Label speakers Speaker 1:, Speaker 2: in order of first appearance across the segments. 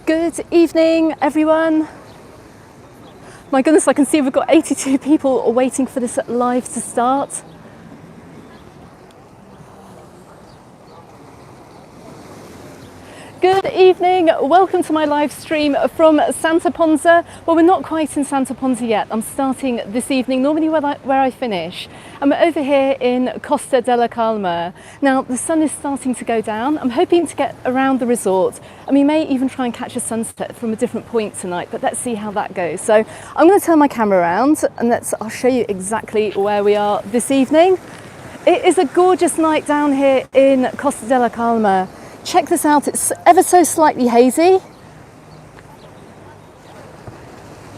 Speaker 1: Good evening, everyone. My goodness, I can see we've got 82 people waiting for this live to start. Good evening, welcome to my live stream from Santa Ponsa. Well, we're not quite in Santa Ponsa yet. I'm starting this evening, normally where I finish. I'm over here in Costa della Calma. Now, the sun is starting to go down. I'm hoping to get around the resort, and we may even try and catch a sunset from a different point tonight, but let's see how that goes. So I'm going to turn my camera around and I'll show you exactly where we are this evening. It is a gorgeous night down here in Costa della Calma. Check this out, it's ever so slightly hazy.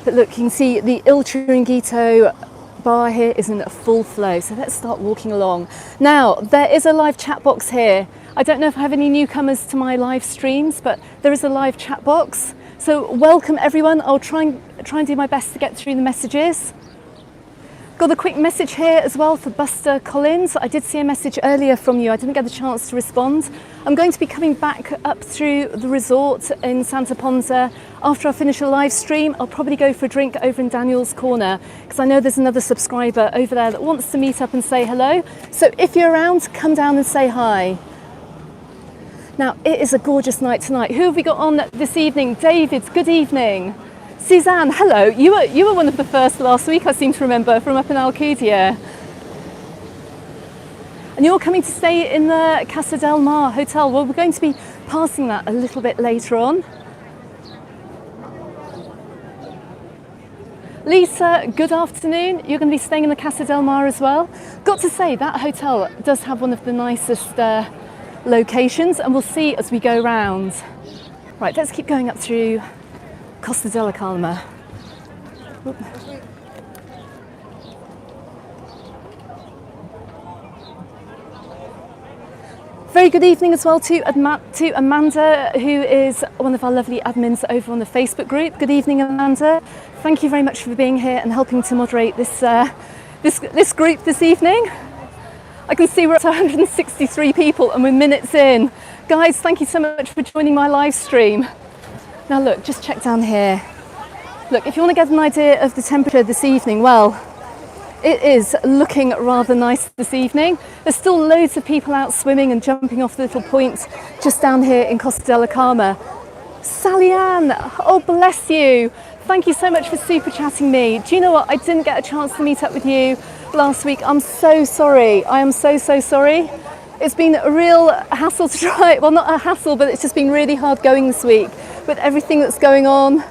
Speaker 1: But look, you can see the Il Chiringuito bar here is in full flow. So let's start walking along. Now, there is a live chat box here. I don't know if I have any newcomers to my live streams, but there is a live chat box. So welcome everyone. I'll try and do my best to get through the messages. Got a quick message here as well for Buster Collins. I did see a message earlier from you. I didn't get the chance to respond. I'm going to be coming back up through the resort in Santa Ponsa. After I finish a live stream, I'll probably go for a drink over in Daniel's Corner because I know there's another subscriber over there that wants to meet up and say hello. So if you're around, come down and say hi. Now, it is a gorgeous night tonight. Who have we got on this evening? David, good evening. Suzanne, hello. You were one of the first last week, I seem to remember, from up in Alcudia. And you're coming to stay in the Casa del Mar Hotel. Well, we're going to be passing that a little bit later on. Lisa, good afternoon. You're going to be staying in the Casa del Mar as well. Got to say, that hotel does have one of the nicest locations, and we'll see as we go round. Right, let's keep going up through Costa della Calma. Oop. Very good evening as well to Amanda, who is one of our lovely admins over on the Facebook group. Good evening, Amanda. Thank you very much for being here and helping to moderate this this group this evening. I can see we're up to 163 people and we're minutes in. Guys, thank you so much for joining my live stream. Now look, just check down here. Look, if you want to get an idea of the temperature this evening, well, it is looking rather nice this evening. There's still loads of people out swimming and jumping off the little point just down here in Costa della Calma. Sally Ann, oh bless you. Thank you so much for super chatting me. Do you know what? I didn't get a chance to meet up with you last week. I'm so sorry. I am so sorry. It's been a real hassle to try, well, not a hassle, but it's just been really hard going this week with everything that's going on,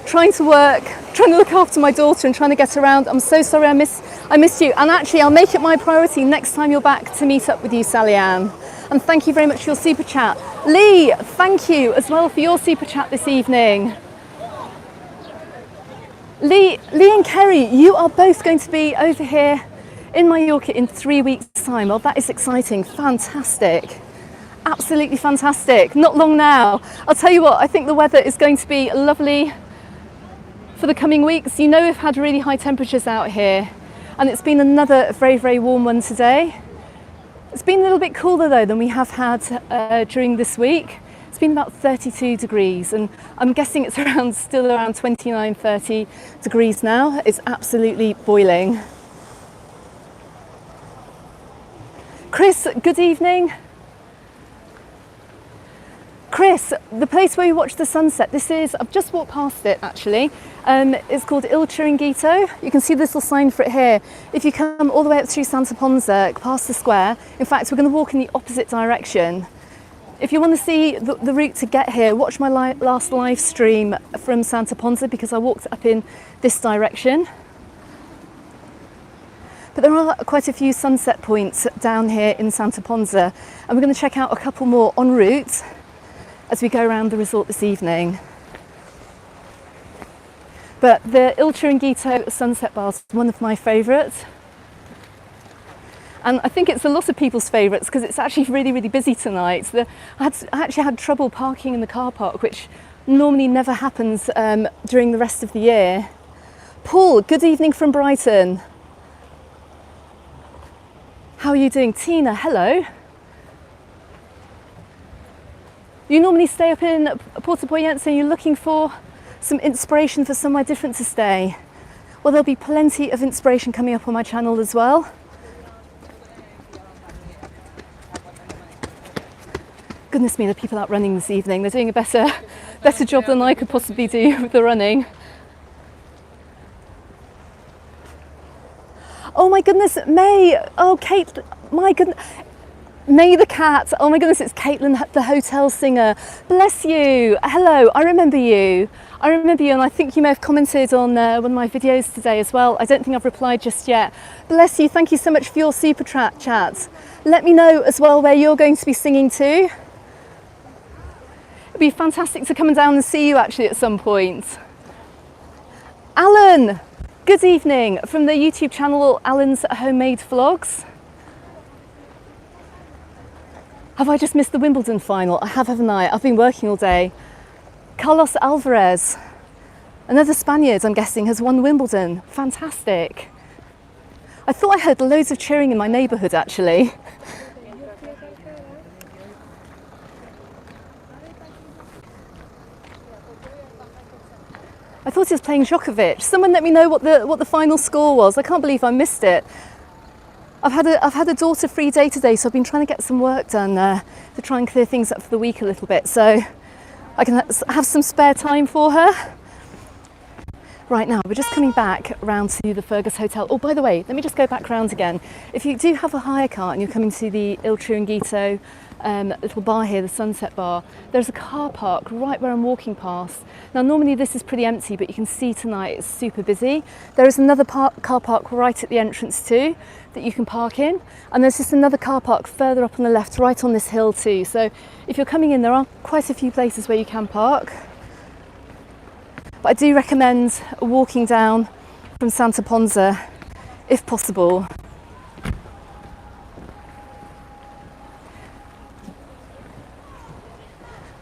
Speaker 1: trying to work, trying to look after my daughter and trying to get around. I'm so sorry I missed you. And actually, I'll make it my priority next time you're back to meet up with you, Sally Ann. And thank you very much for your super chat. Lee, thank you as well for your super chat this evening. Lee and Kerry, you are both going to be over here in Mallorca in 3 weeks' time. Well, that is exciting. Fantastic. Absolutely fantastic. Not long now. I'll tell you what, I think the weather is going to be lovely for the coming weeks. You know, we've had really high temperatures out here, and it's been another very warm one today. It's been a little bit cooler though than we have had during this week. It's been about 32 degrees, and I'm guessing it's still around 29, 30 degrees now. It's absolutely boiling. Chris, good evening. Chris, the place where you watch the sunset, I've just walked past it actually. It's called Il Chiringuito. You can see this little sign for it here. If you come all the way up through Santa Ponsa, past the square, in fact, we're going to walk in the opposite direction. If you want to see the route to get here, watch my last live stream from Santa Ponsa because I walked up in this direction. But there are quite a few sunset points down here in Santa Ponsa, and we're going to check out a couple more en route as we go around the resort this evening. But the Il Chiringuito sunset bar is one of my favourites. And I think it's a lot of people's favourites because it's actually really busy tonight. I actually had trouble parking in the car park, which normally never happens during the rest of the year. Paul, good evening from Brighton. How are you doing? Tina, hello. You normally stay up in Porto Poyense and you're looking for some inspiration for somewhere different to stay. Well, there'll be plenty of inspiration coming up on my channel as well. Goodness me, the people out running this evening, they're doing a better job than I could possibly do with the running. Oh my goodness, May, oh Kate, my goodness. May the cat, oh my goodness, it's Caitlin, the hotel singer. Bless you. Hello, I remember you. And I think you may have commented on one of my videos today as well. I don't think I've replied just yet. Bless you, thank you so much for your super chat. Let me know as well where you're going to be singing to. It'd be fantastic to come down and see you actually at some point. Alan, good evening from the YouTube channel Alan's Homemade Vlogs. Have I just missed the Wimbledon final? I have, haven't I? I've been working all day. Carlos Alvarez, another Spaniard, I'm guessing, has won Wimbledon. Fantastic. I thought I heard loads of cheering in my neighbourhood, actually. I thought he was playing Djokovic. Someone let me know what the final score was. I can't believe I missed it. I've had a daughter-free day today, so I've been trying to get some work done to try and clear things up for the week a little bit, so I can have some spare time for her. Right now, we're just coming back round to the Fergus Hotel. Oh, by the way, let me just go back round again. If you do have a hire car and you're coming to the Il Chiringuito little bar here, the Sunset Bar, there's a car park right where I'm walking past. Now, normally this is pretty empty, but you can see tonight it's super busy. There is another car park right at the entrance too that you can park in, and there's just another car park further up on the left, right on this hill too. So if you're coming in, there are quite a few places where you can park. But I do recommend walking down from Santa Ponsa if possible.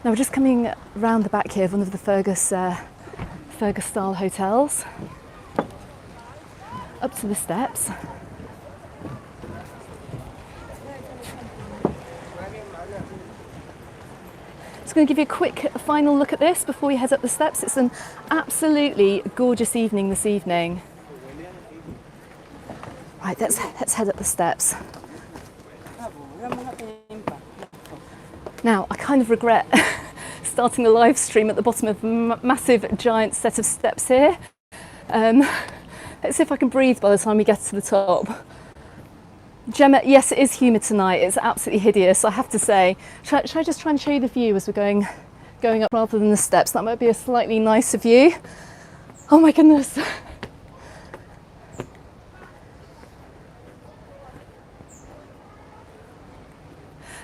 Speaker 1: Now we're just coming round the back here of one of the Fergus style hotels, up to the steps. Just going to give you a quick final look at this before we head up the steps. It's an absolutely gorgeous evening this evening. Right, let's head up the steps. Now, I kind of regret starting the live stream at the bottom of a massive, giant set of steps here. Let's see if I can breathe by the time we get to the top. Gemma, yes, it is humid tonight. It's absolutely hideous, I have to say. Should I just try and show you the view as we're going up rather than the steps? That might be a slightly nicer view. Oh my goodness.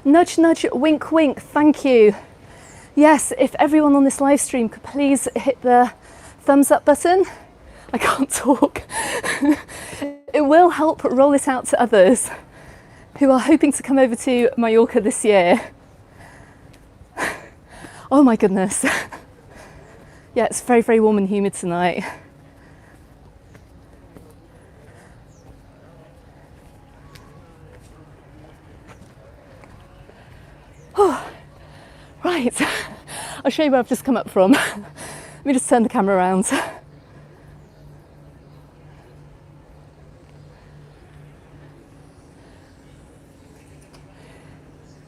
Speaker 1: Nudge, nudge, wink, wink, thank you. Yes, if everyone on this live stream could please hit the thumbs up button. I can't talk. It will help roll it out to others who are hoping to come over to Mallorca this year. Oh my goodness. Yeah, it's very, very warm and humid tonight. Oh, right. I'll show you where I've just come up from. Let me just turn the camera around.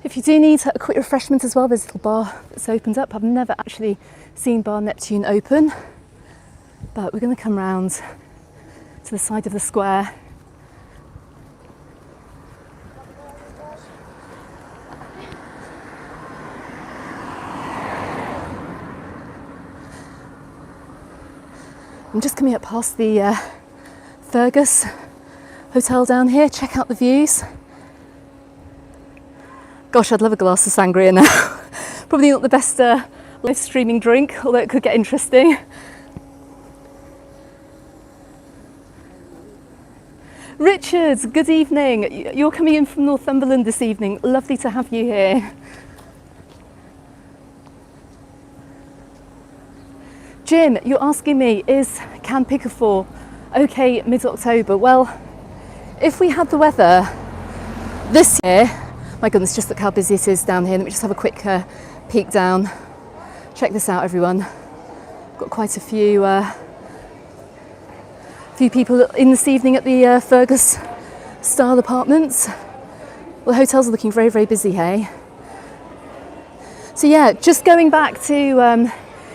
Speaker 1: If you do need a quick refreshment as well, there's a little bar that's opened up. I've never actually seen Bar Neptune open, but we're going to come round to the side of the square. I'm just coming up past the Fergus Hotel down here. Check out the views. Gosh, I'd love a glass of sangria now. Probably not the best live streaming drink, although it could get interesting. Richard, good evening. You're coming in from Northumberland this evening. Lovely to have you here. Jim, you're asking me, is Camp Picafor okay mid-October? Well, if we had the weather this year, My goodness, just look how busy it is down here. Let me just have a quick peek down. Check this out, everyone. Got quite a few people in this evening at the Fergus style apartments. Well, the hotels are looking very, very busy, hey? So yeah, just going back to,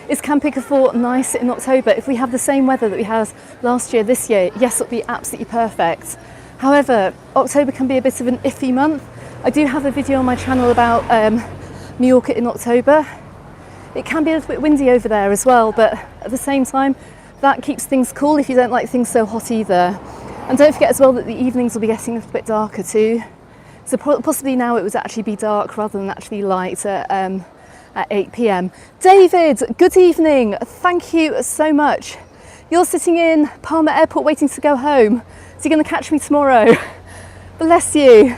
Speaker 1: is Camp Fort nice in October? If we have the same weather that we had last year, this year, yes, it'll be absolutely perfect. However, October can be a bit of an iffy month. I do have a video on my channel about Mallorca in October. It can be a little bit windy over there as well, but at the same time, that keeps things cool if you don't like things so hot either. And don't forget as well that the evenings will be getting a little bit darker too. So possibly now it would actually be dark rather than actually light at 8 p.m. David, good evening. Thank you so much. You're sitting in Palma Airport waiting to go home. So you're going to catch me tomorrow. Bless you.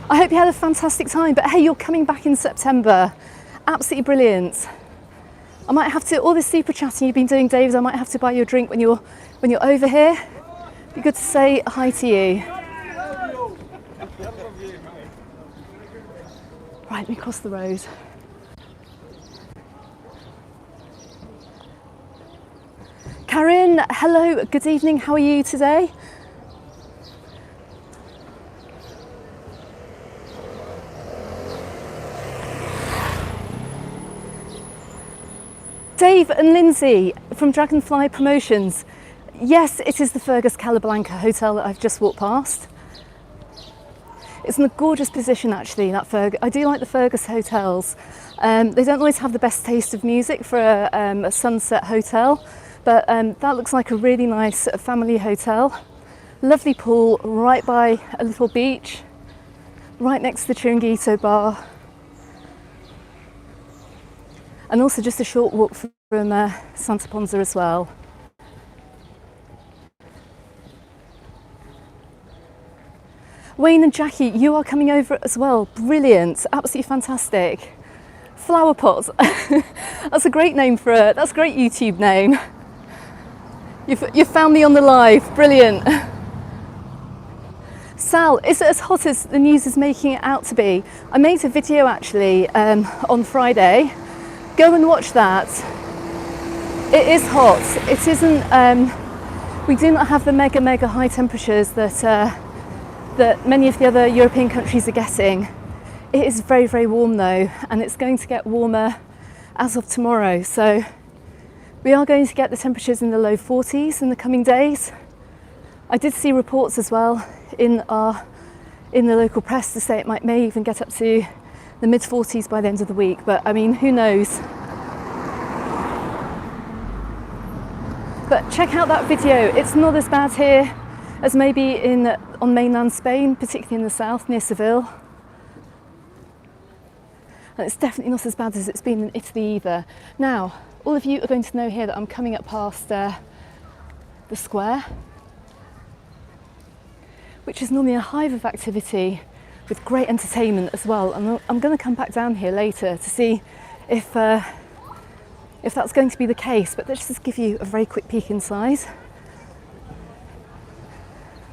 Speaker 1: I hope you had a fantastic time, but hey, you're coming back in September. Absolutely brilliant. I might have to, all this super chatting you've been doing, David, I might have to buy you a drink when you're over here. It'd be good to say hi to you. Right, let me cross the road. Karen, hello, good evening, how are you today? Dave and Lindsay from Dragonfly Promotions. Yes, it is the Fergus Calablanca hotel that I've just walked past. It's in a gorgeous position actually, that Fergus. I do like the Fergus hotels. They don't always have the best taste of music for a sunset hotel, but that looks like a really nice family hotel. Lovely pool right by a little beach, right next to the Chiringuito bar. And also just a short walk from Santa Ponsa as well. Wayne and Jackie, you are coming over as well. Brilliant, absolutely fantastic. Flower pots. That's a great name for that's a great YouTube name. You've found me on the live. Brilliant. Sal, is it as hot as the news is making it out to be? I made a video actually on Friday. Go and watch that. It is hot. It isn't, we do not have the mega high temperatures that many of the other European countries are getting. It is very, very warm though, and it's going to get warmer as of tomorrow. So we are going to get the temperatures in the low 40s in the coming days. I did see reports as well in the local press to say it may even get up to the mid 40s by the end of the week, but I mean, who knows? But check out that video. It's not as bad here as maybe on mainland Spain, particularly in the south near Seville. And it's definitely not as bad as it's been in Italy either. Now, all of you are going to know here that I'm coming up past the square, which is normally a hive of activity with great entertainment as well. And I'm going to come back down here later to see if that's going to be the case, but let's just give you a very quick peek inside.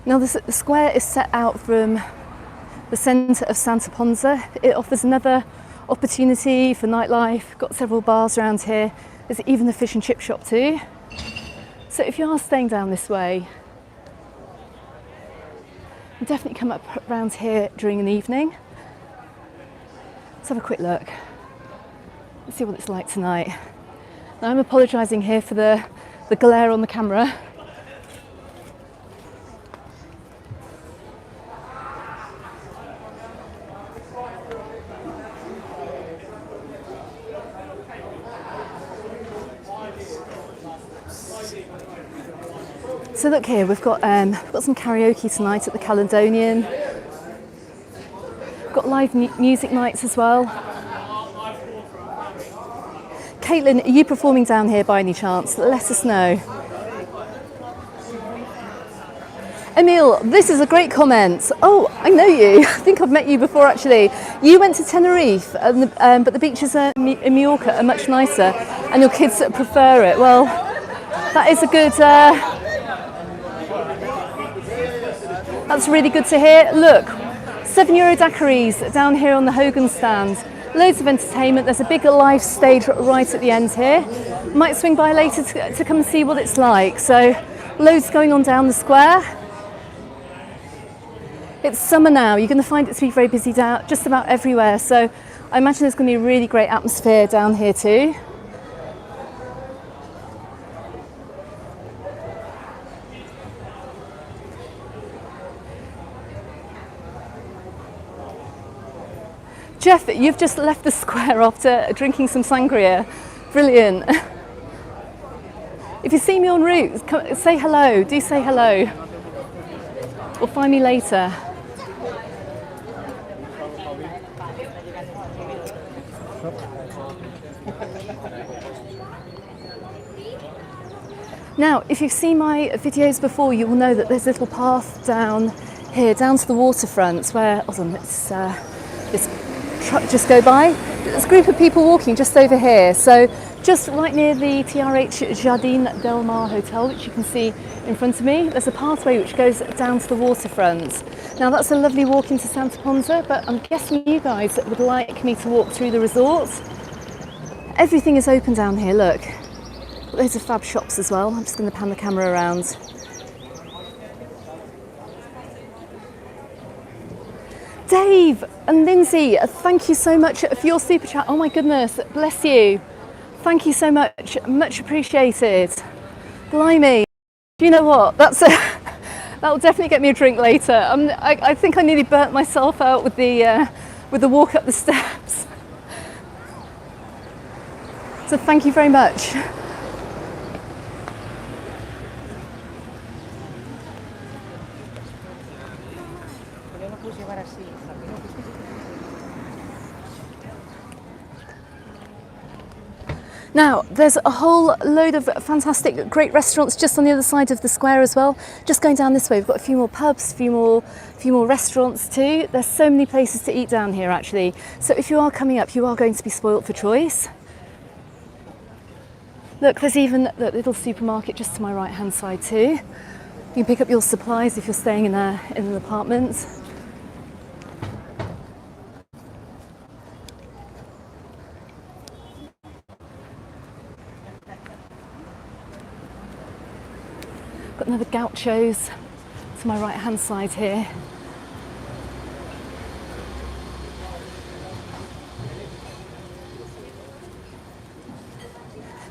Speaker 1: Now the square is set out from the centre of Santa Ponsa. It offers another opportunity for nightlife. Got several bars around here. There's even a fish and chip shop too. So if you are staying down this way, definitely come up around here during an evening. Let's have a quick look. Let's see what it's like tonight. Now I'm apologising here for the glare on the camera. So look here, we've got some karaoke tonight at the Caledonian. We've got live music nights as well. Caitlin, are you performing down here by any chance? Let us know. Emil, this is a great comment. Oh, I know you. I think I've met you before actually. You went to Tenerife, but the beaches in Majorca are much nicer and your kids prefer it. Well, that is a good... that's really good to hear. Look, €7 daiquiris down here on the Hogan stand. Loads of entertainment. There's a big live stage right at the end here. Might swing by later to come and see what it's like. So loads going on down the square. It's summer now. You're going to find it to be very busy down just about everywhere. So I imagine there's going to be a really great atmosphere down here too. Jeff, you've just left the square after drinking some sangria. Brilliant. If you see me en route, come, say hello. Do say hello. Or find me later. Now, if you've seen my videos before, you will know that there's a little path down here, down to the waterfront, where, hold on, this truck just go by. There's a group of people walking just over here. So just right near the TRH Jardin del Mar Hotel, which you can see in front of me, there's a pathway which goes down to the waterfront. Now that's a lovely walk into Santa Ponsa, but I'm guessing you guys would like me to walk through the resort. Everything is open down here, look. Loads of fab shops as well. I'm just going to pan the camera around. Dave and Lindsay, thank you so much for your super chat. Oh my goodness, bless you. Thank you so much, much appreciated. Blimey, do you know what? That will definitely get me a drink later. I think I nearly burnt myself out with the walk up the steps. So thank you very much. Now, there's a whole load of fantastic, great restaurants just on the other side of the square as well. Just going down this way, we've got a few more pubs, a few more restaurants too. There's so many places to eat down here actually. So if you are coming up, you are going to be spoilt for choice. Look, there's even the little supermarket just to my right hand side too. You can pick up your supplies if you're staying in an apartment. Got another Gauchos to my right hand side here.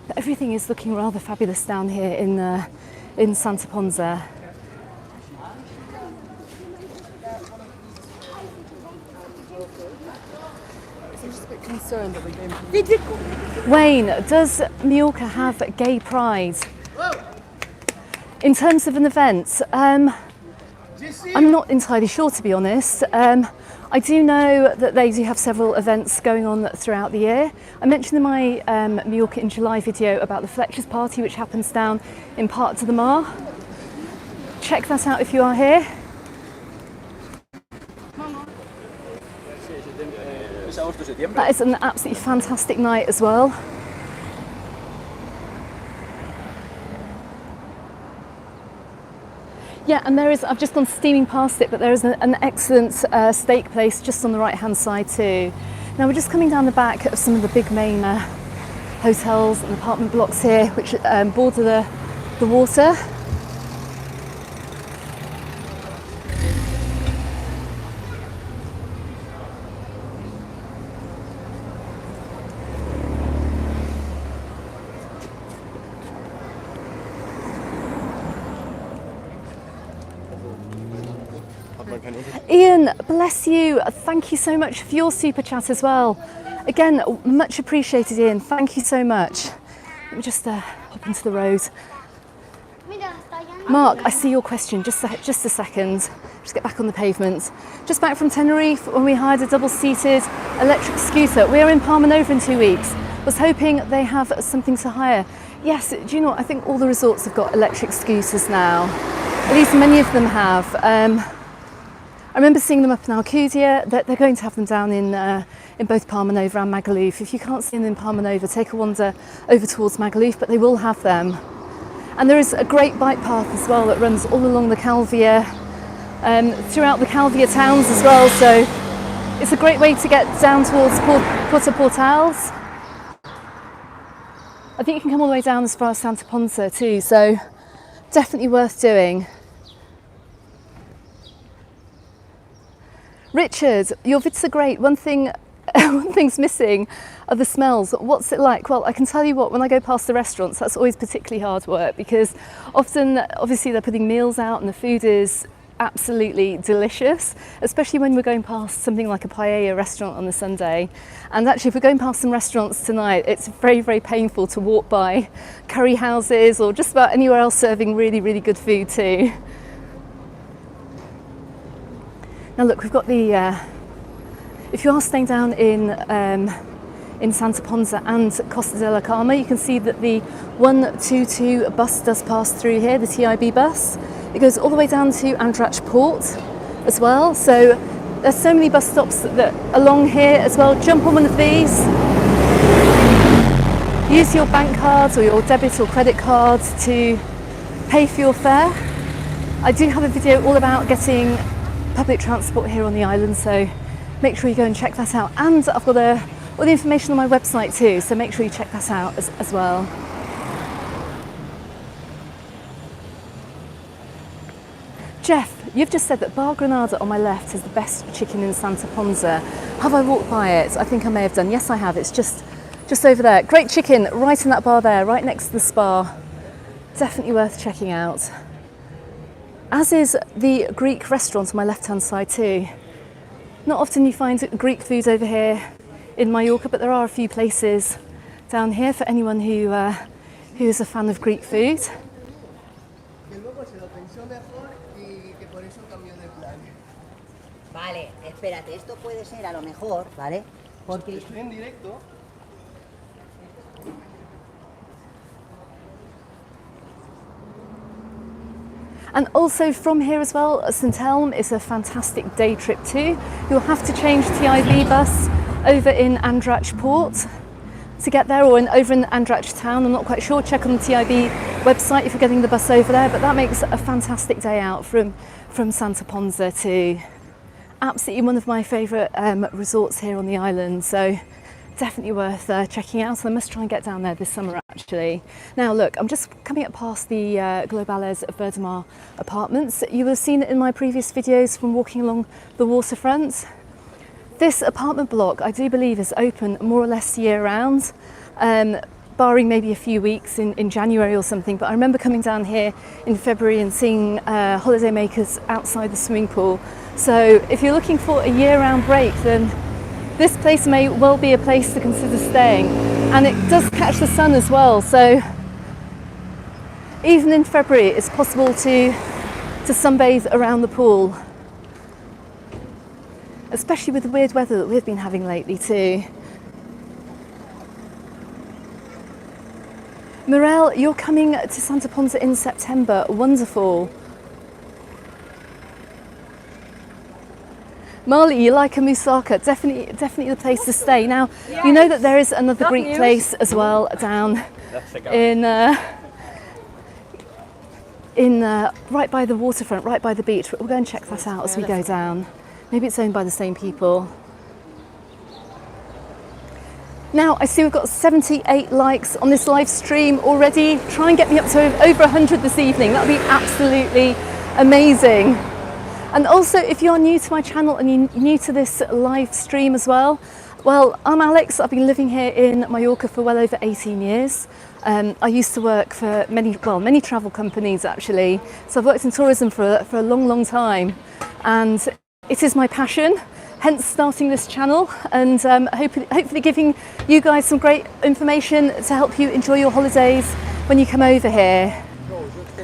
Speaker 1: But everything is looking rather fabulous down here in Santa Ponsa.
Speaker 2: I'm just a bit concerned that we came.
Speaker 1: Wayne, does Mallorca have gay pride? In terms of an event, I'm not entirely sure, to be honest. I do know that they do have several events going on throughout the year. I mentioned in my Mallorca in July video about the Fletcher's Party, which happens down in Parc de Mar. Check that out if you are here. That is an absolutely fantastic night as well. Yeah, and there is, I've just gone steaming past it, but there is an excellent steak place just on the right hand side too. Now we're just coming down the back of some of the big main hotels and apartment blocks here, which border the water. Ian, bless you. Thank you so much for your super chat as well. Again, much appreciated, Ian. Thank you so much. Let me just hop into the road. Mark, I see your question. Just a second. Just get back on the pavement. Just back from Tenerife when we hired a double-seated electric scooter. We are in Palma Nova in 2 weeks. Was hoping they have something to hire. Yes, do you know what? I think all the resorts have got electric scooters now. At least many of them have. I remember seeing them up in Alcudia. They're going to have them down in both Palma Nova and Magaluf. If you can't see them in Palma Nova, take a wander over towards Magaluf, but they will have them. And there is a great bike path as well that runs all along the Calvia, throughout the Calvia towns as well, so it's a great way to get down towards Puerto Portals. I think you can come all the way down as far as Santa Ponsa too, so definitely worth doing. Richard, your vids are great. One thing's missing are the smells. What's it like? Well, I can tell you what, when I go past the restaurants, that's always particularly hard work because often, obviously, they're putting meals out and the food is absolutely delicious, especially when we're going past something like a paella restaurant on a Sunday. And actually, if we're going past some restaurants tonight, it's very, very painful to walk by curry houses or just about anywhere else serving really, really good food too. Now look, we've got the, if you are staying down in Santa Ponsa and Costa de la Calma, you can see that the 122 bus does pass through here, the TIB bus. It goes all the way down to Andrach Port as well. So there's so many bus stops that along here as well. Jump on one of these. Use your bank cards or your debit or credit cards to pay for your fare. I do have a video all about getting public transport here on the island, so make sure you go and check that out. And I've got all the information on my website too, so make sure you check that out as well. Jeff, you've just said that Bar Granada on my left is the best chicken in Santa Ponsa. Have I walked by it? I think I may have done. Yes, I have. It's just over there. Great chicken right in that bar there, right next to the spa. Definitely worth checking out. As is the Greek restaurant on my left-hand side too. Not often you find Greek food over here in Mallorca, but there are a few places down here for anyone who is a fan of Greek food.
Speaker 3: Vale, espérate, esto puede ser a lo mejor, ¿vale? Porque
Speaker 2: estoy en directo.
Speaker 1: And also from here as well, St Elm is a fantastic day trip too. You'll have to change TIB bus over in Andrach Port to get there, or over in Andrach town. I'm not quite sure. Check on the TIB website if you're getting the bus over there. But that makes a fantastic day out from Santa Ponsa too. Absolutely one of my favourite resorts here on the island. So definitely worth checking out. So I must try and get down there this summer actually. Now look, I'm just coming up past the Globales Verdemar apartments. You will have seen it in my previous videos from walking along the waterfront. This apartment block, I do believe, is open more or less year round, barring maybe a few weeks in January or something. But I remember coming down here in February and seeing holidaymakers outside the swimming pool. So if you're looking for a year-round break, then this place may well be a place to consider staying. And it does catch the sun as well, so even in February it's possible to sunbathe around the pool, especially with the weird weather that we've been having lately too. Morel, you're coming to Santa Ponsa in September. Wonderful. Marley, you like a moussaka, definitely the place to stay. Now, you know that there is another Greek place as well down in right by the waterfront, right by the beach. But we'll go and check that out as we go down. Maybe it's owned by the same people. Now, I see we've got 78 likes on this live stream already. Try and get me up to over 100 this evening. That would be absolutely amazing. And also, if you're new to my channel and you're new to this live stream as well, well, I'm Alex. I've been living here in Mallorca for well over 18 years. I used to work for many travel companies actually. So I've worked in tourism for a long time, and it is my passion, hence starting this channel, and hopefully giving you guys some great information to help you enjoy your holidays when you come over here.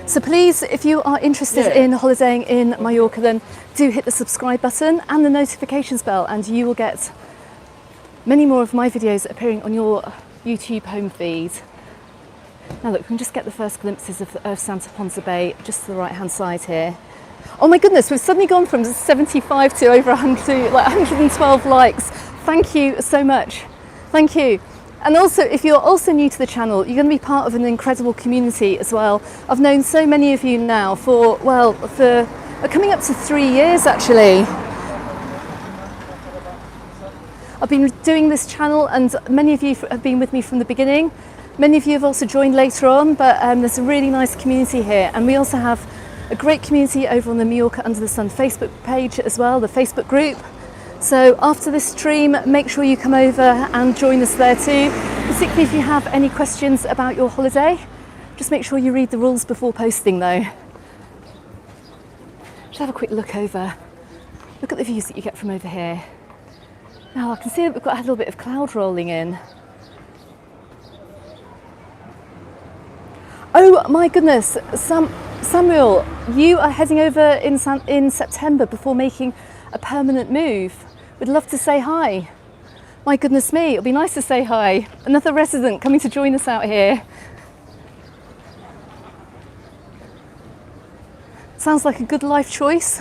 Speaker 1: So please, if you are interested in holidaying in Mallorca, then do hit the subscribe button and the notifications bell, and you will get many more of my videos appearing on your YouTube home feed. Now look, we can just get the first glimpses of Santa Ponsa Bay just to the right hand side here. Oh my goodness, we've suddenly gone from 75 to over 100, like 112 likes. Thank you so much. Thank you. And also, if you're also new to the channel, you're going to be part of an incredible community as well. I've known so many of you now for We're coming up to 3 years actually. I've been doing this channel and many of you have been with me from the beginning. Many of you have also joined later on, but there's a really nice community here, and we also have a great community over on the Mallorca Under the Sun Facebook page as well, the Facebook group. So after this stream, make sure you come over and join us there too, particularly if you have any questions about your holiday. Just make sure you read the rules before posting though. Just have a quick look over. Look at the views that you get from over here. Now I can see that we've got a little bit of cloud rolling in. Oh my goodness, Samuel, you are heading over in September before making a permanent move. We'd love to say hi. My goodness me, it'll be nice to say hi. Another resident coming to join us out here. Sounds like a good life choice.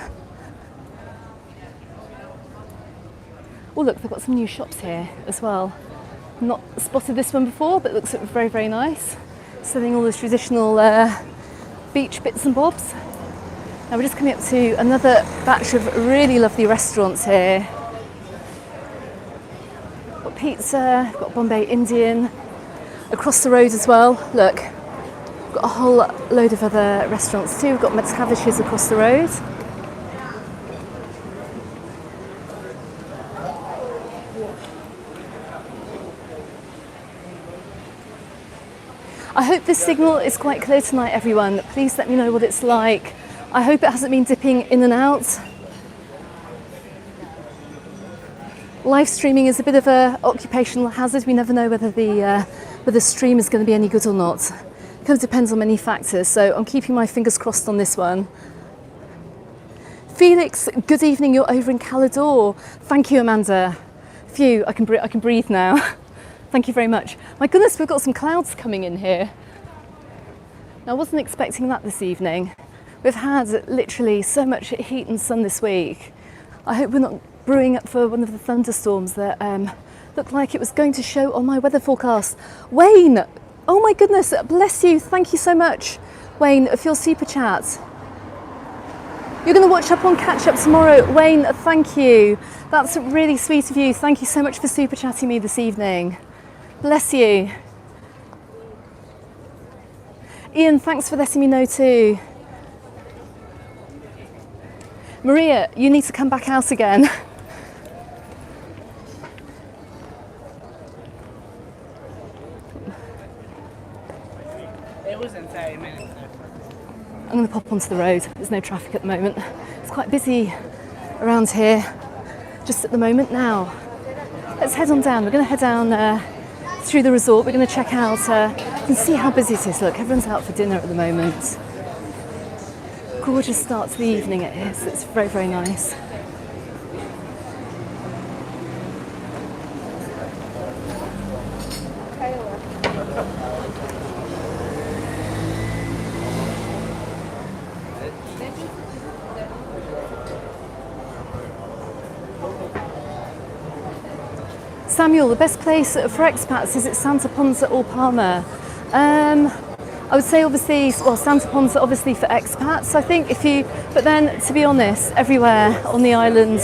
Speaker 1: Oh look, they've got some new shops here as well. Not spotted this one before, but it looks very, very nice. Selling all the traditional beach bits and bobs. Now we're just coming up to another batch of really lovely restaurants here. Got pizza, got Bombay Indian. Across the road as well, look. We've got a whole load of other restaurants too. We've got McTavish's across the road. I hope this signal is quite clear tonight, everyone. Please let me know what it's like. I hope it hasn't been dipping in and out. Live streaming is a bit of an occupational hazard. We never know whether the stream is going to be any good or not. It kind of depends on many factors, so I'm keeping my fingers crossed on this one. Felix, good evening. You're over in Calador. Thank you, Amanda. Phew, I can breathe now. Thank you very much. My goodness, we've got some clouds coming in here. Now, I wasn't expecting that this evening. We've had literally so much heat and sun this week. I hope we're not brewing up for one of the thunderstorms that looked like it was going to show on my weather forecast. Wayne, oh my goodness, bless you. Thank you so much, Wayne, for your super chat. You're going to watch up on Catch Up tomorrow. Wayne, thank you. That's really sweet of you. Thank you so much for super chatting me this evening. Bless you. Ian, thanks for letting me know too. Maria, you need to come back out again.
Speaker 4: It wasn't 30 minutes.
Speaker 1: I'm going to pop onto the road. There's no traffic at the moment. It's quite busy around here just at the moment now. Let's head on down. We're going to head down through the resort. We're going to check out, you can see how busy it is. Look, everyone's out for dinner at the moment. Gorgeous start to the evening it is. It's very, very nice. Samuel, the best place for expats, is it Santa Ponsa or Palma? I would say obviously, well, Santa Ponsa obviously for expats, I think, but then to be honest, everywhere on the island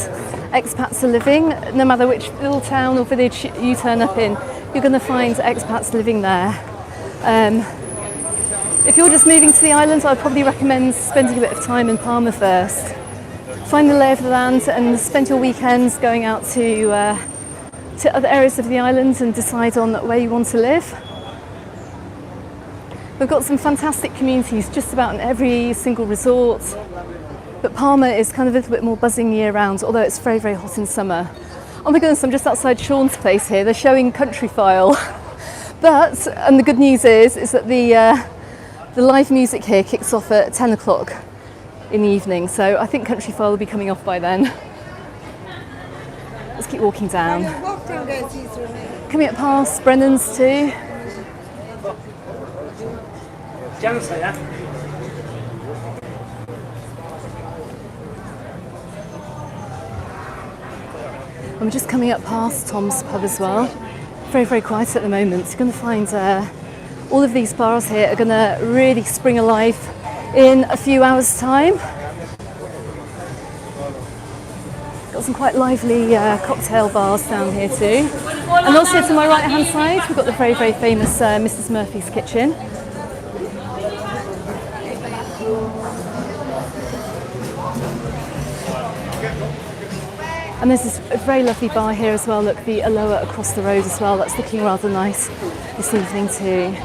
Speaker 1: expats are living. No matter which little town or village you turn up in, you're going to find expats living there. If you're just moving to the island, I'd probably recommend spending a bit of time in Palma first. Find the lay of the land and spend your weekends going out to other areas of the island and decide on where you want to live. We've got some fantastic communities just about in every single resort, but Palma is kind of a little bit more buzzing year round, although it's very, very hot in summer. Oh my goodness, I'm just outside Sean's place here. They're showing Countryfile. And the good news is that the live music here kicks off at 10 o'clock in the evening, so I think Countryfile will be coming off by then. Let's keep walking down. Coming up past Brennan's too. And we're just coming up past Tom's pub as well. Very, very quiet at the moment. You're going to find all of these bars here are going to really spring alive in a few hours' time. got some quite lively cocktail bars down here too. And also to my right hand side, we've got the very, very famous Mrs. Murphy's Kitchen. And there's this very lovely bar here as well. Look, the Aloha across the road as well. That's looking rather nice this evening too.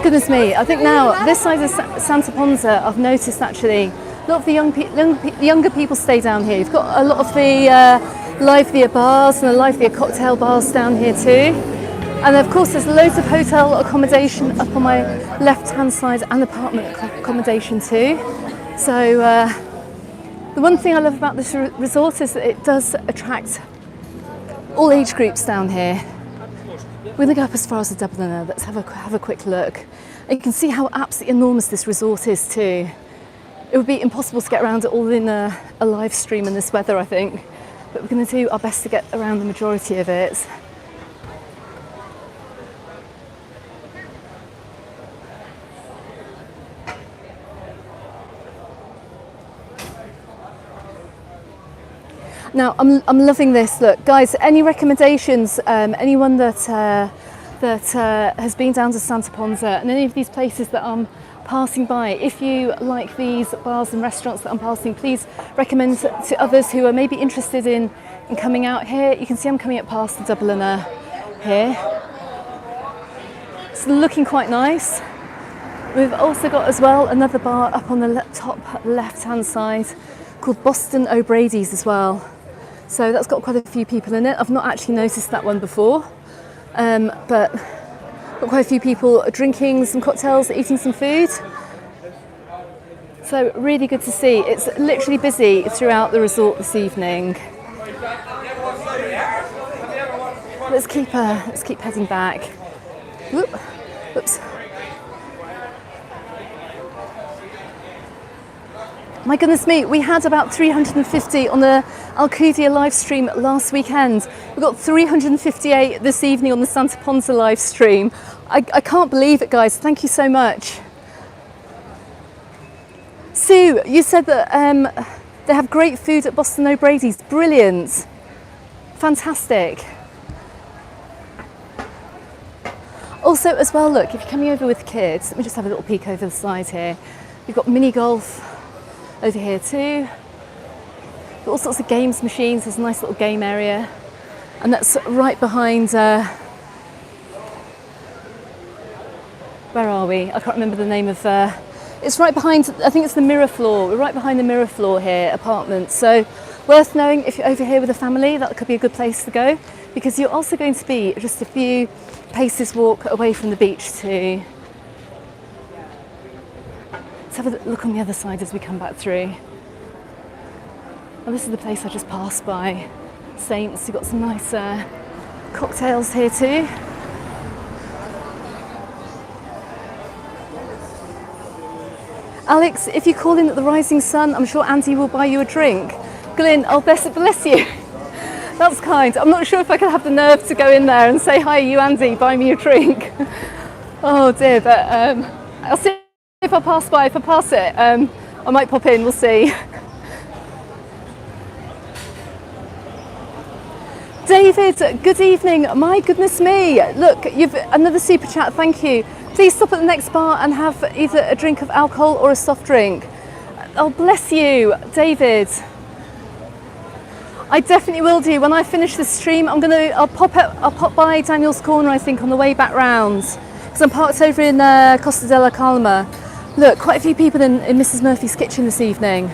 Speaker 1: Goodness me, I think now this side of Santa Ponsa, I've noticed actually a lot of the younger people stay down here. You've got a lot of the livelier bars and the livelier cocktail bars down here too. And of course there's loads of hotel accommodation up on my left hand side and apartment accommodation too. So the one thing I love about this resort is that it does attract all age groups down here. We're going to go up as far as the Dubliner. Let's have a quick look. And you can see how absolutely enormous this resort is too. It would be impossible to get around it all in a live stream in this weather, I think. But we're going to do our best to get around the majority of it. Now, I'm loving this. Look, guys, any recommendations? Anyone that has been down to Santa Ponsa and any of these places that I'm passing by, if you like these bars and restaurants that I'm passing, please recommend to others who are maybe interested in coming out here. You can see I'm coming up past the Dubliner here. It's looking quite nice. We've also got as well another bar up on the top left-hand side called Boston O'Brady's as well. So that's got quite a few people in it. I've not actually noticed that one before, but got quite a few people drinking some cocktails, eating some food. So really good to see. It's literally busy throughout the resort this evening. Let's keep heading back. Whoops. My goodness me, we had about 350 on the Alcudia live stream last weekend. We've got 358 this evening on the Santa Ponsa live stream. I can't believe it, guys. Thank you so much. Sue, you said that they have great food at Boston O'Brady's. Brilliant. Fantastic. Also, as well, look, if you're coming over with kids, let me just have a little peek over the side here. You've got mini golf over here too. Got all sorts of games machines. There's a nice little game area, and that's right behind. Where are we? I can't remember the name of. It's right behind. I think it's the Mirror Floor. We're right behind the Mirror Floor here, apartment. So worth knowing if you're over here with a family. That could be a good place to go, because you're also going to be just a few paces walk away from the beach too. Let's have a look on the other side as we come back through. And this is the place I just passed by. Saints, you've got some nice cocktails here too. Alex, if you call in at the Rising Sun, I'm sure Andy will buy you a drink. Glyn, oh bless you. That's kind. I'm not sure if I can have the nerve to go in there and say, hi, you Andy, buy me a drink. Oh dear, but I'll see if I pass by. If I pass it, I might pop in, we'll see. David, good evening. My goodness me. Look, you've another super chat, thank you. Please stop at the next bar and have either a drink of alcohol or a soft drink. Oh, bless you, David. I definitely will do. When I finish this stream, I'll pop by Daniel's Corner, I think, on the way back round, because I'm parked over in Costa della Calma. Look, quite a few people in Mrs. Murphy's kitchen this evening.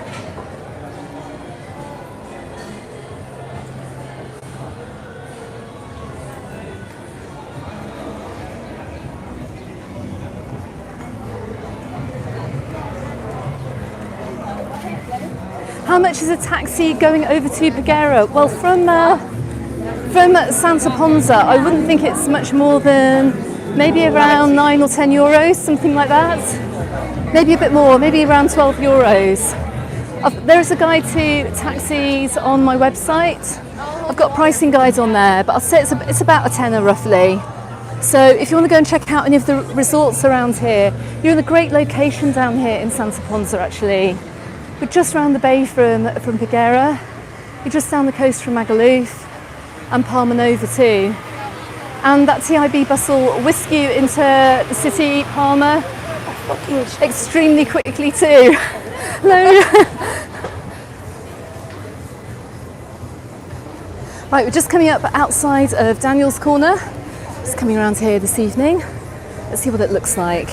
Speaker 1: How much is a taxi going over to Pagera? Well, from Santa Ponsa, I wouldn't think it's much more than maybe around 9 or 10 euros, something like that. Maybe a bit more, maybe around 12 euros. There is a guide to taxis on my website. I've got pricing guides on there, but I'll say it's about a tenner roughly. So if you want to go and check out any of the resorts around here, you're in a great location down here in Santa Ponsa actually. We're just round the bay from Pagera. You're just down the coast from Magaluf and Palma Nova too. And that TIB bus will whisk you into the city, Palma, extremely quickly too. Hello. Right, we're just coming up outside of Daniel's Corner. Just coming around here this evening. Let's see what it looks like.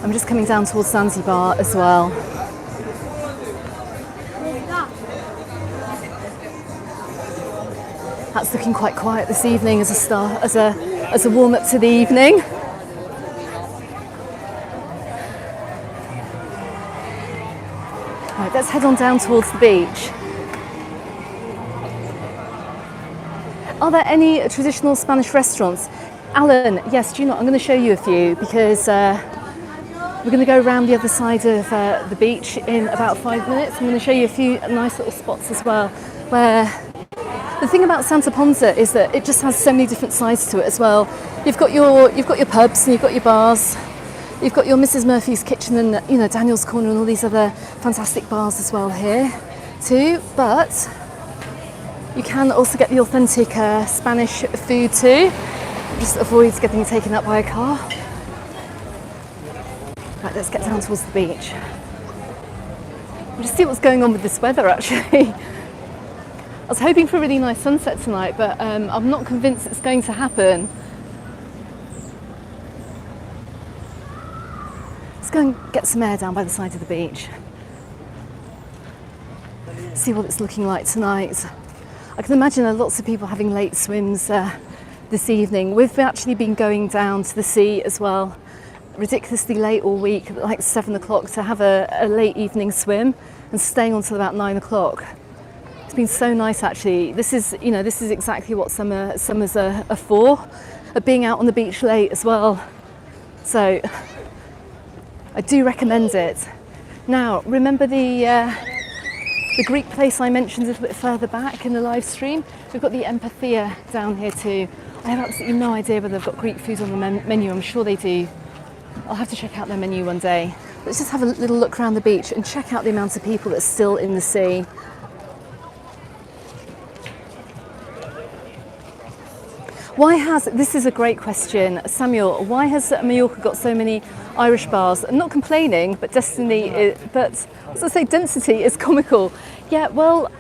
Speaker 1: I'm just coming down towards Zanzibar as well. That's looking quite quiet this evening as a warm up to the evening. Right, let's head on down towards the beach. Are there any traditional Spanish restaurants? Alan, yes, do you know, I'm going to show you a few because we're going to go around the other side of the beach in about 5 minutes. I'm going to show you a few nice little spots as well where the thing about Santa Ponsa is that it just has so many different sides to it as well. You've got your pubs and you've got your bars. You've got your Mrs. Murphy's Kitchen and, you know, Daniel's Corner and all these other fantastic bars as well here too. But you can also get the authentic Spanish food too. Just avoids getting taken up by a car. Right, let's get down towards the beach. We'll just see what's going on with this weather actually. I was hoping for a really nice sunset tonight, but I'm not convinced it's going to happen. Let's go and get some air down by the side of the beach. See what it's looking like tonight. I can imagine there are lots of people having late swims this evening. We've actually been going down to the sea as well, ridiculously late all week, like 7 o'clock to have a late evening swim and staying on till about 9 o'clock. It's been so nice actually. This is exactly what summers are for, being out on the beach late as well. So I do recommend it. Now, remember the Greek place I mentioned a little bit further back in the live stream? We've got the Empathia down here too. I have absolutely no idea whether they've got Greek food on the menu. I'm sure they do. I'll have to check out their menu one day. Let's just have a little look around the beach and check out the amount of people that's still in the sea. This is a great question, Samuel, why has Mallorca got so many Irish bars? I'm not complaining, but density is comical. Yeah, well,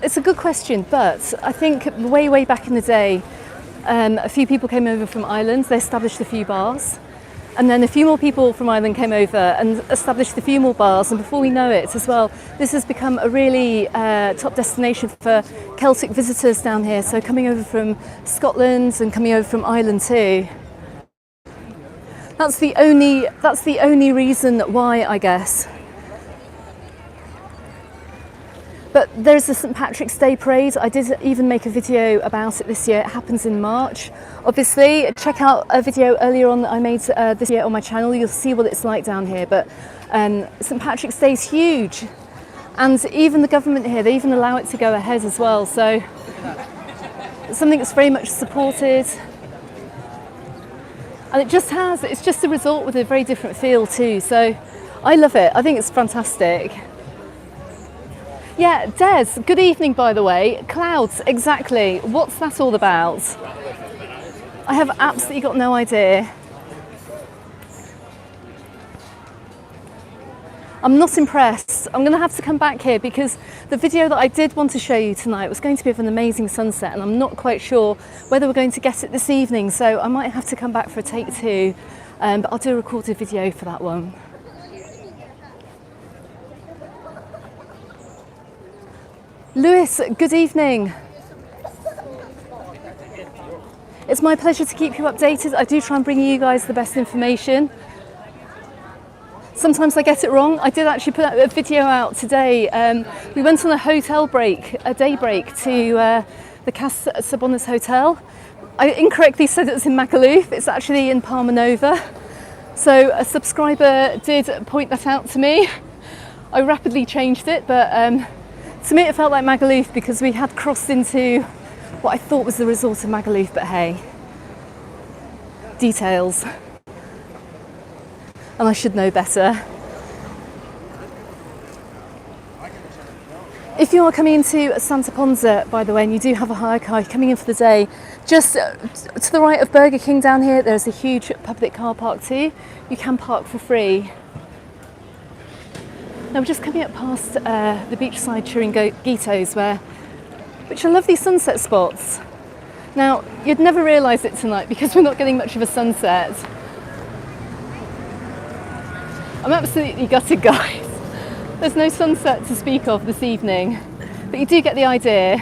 Speaker 1: it's a good question, but I think way back in the day, a few people came over from Ireland, they established a few bars, and then a few more people from Ireland came over and established a few more bars, and before we know it as well, this has become a really top destination for Celtic visitors down here, so coming over from Scotland and coming over from Ireland too. That's the only reason why, I guess. But there's the St Patrick's Day parade. I did even make a video about it this year. It happens in March. Obviously, check out a video earlier on that I made this year on my channel. You'll see what it's like down here. But St Patrick's Day is huge. And even the government here, they even allow it to go ahead as well. So it's something that's very much supported. And it's just a resort with a very different feel too. So I love it. I think it's fantastic. Yeah, Des, good evening by the way. Clouds, exactly. What's that all about? I have absolutely got no idea. I'm not impressed. I'm going to have to come back here because the video that I did want to show you tonight was going to be of an amazing sunset and I'm not quite sure whether we're going to get it this evening, so I might have to come back for a take two, but I'll do a recorded video for that one. Lewis, good evening. It's my pleasure to keep you updated. I do try and bring you guys the best information. Sometimes I get it wrong. I did actually put a video out today. We went on a day break to the Costa Hotel. I incorrectly said it was in Magaluf. It's actually in Palma Nova. So a subscriber did point that out to me. I rapidly changed it, but to me it felt like Magaluf because we had crossed into what I thought was the resort of Magaluf, but hey, details. And I should know better. If you are coming into Santa Ponsa, by the way, and you do have a hire car coming in for the day, just to the right of Burger King down here, there's a huge public car park too. You can park for free. Now we're just coming up past the beachside Chiringuitos, which are lovely sunset spots. Now, you'd never realise it tonight because we're not getting much of a sunset. I'm absolutely gutted, guys. There's no sunset to speak of this evening, but you do get the idea.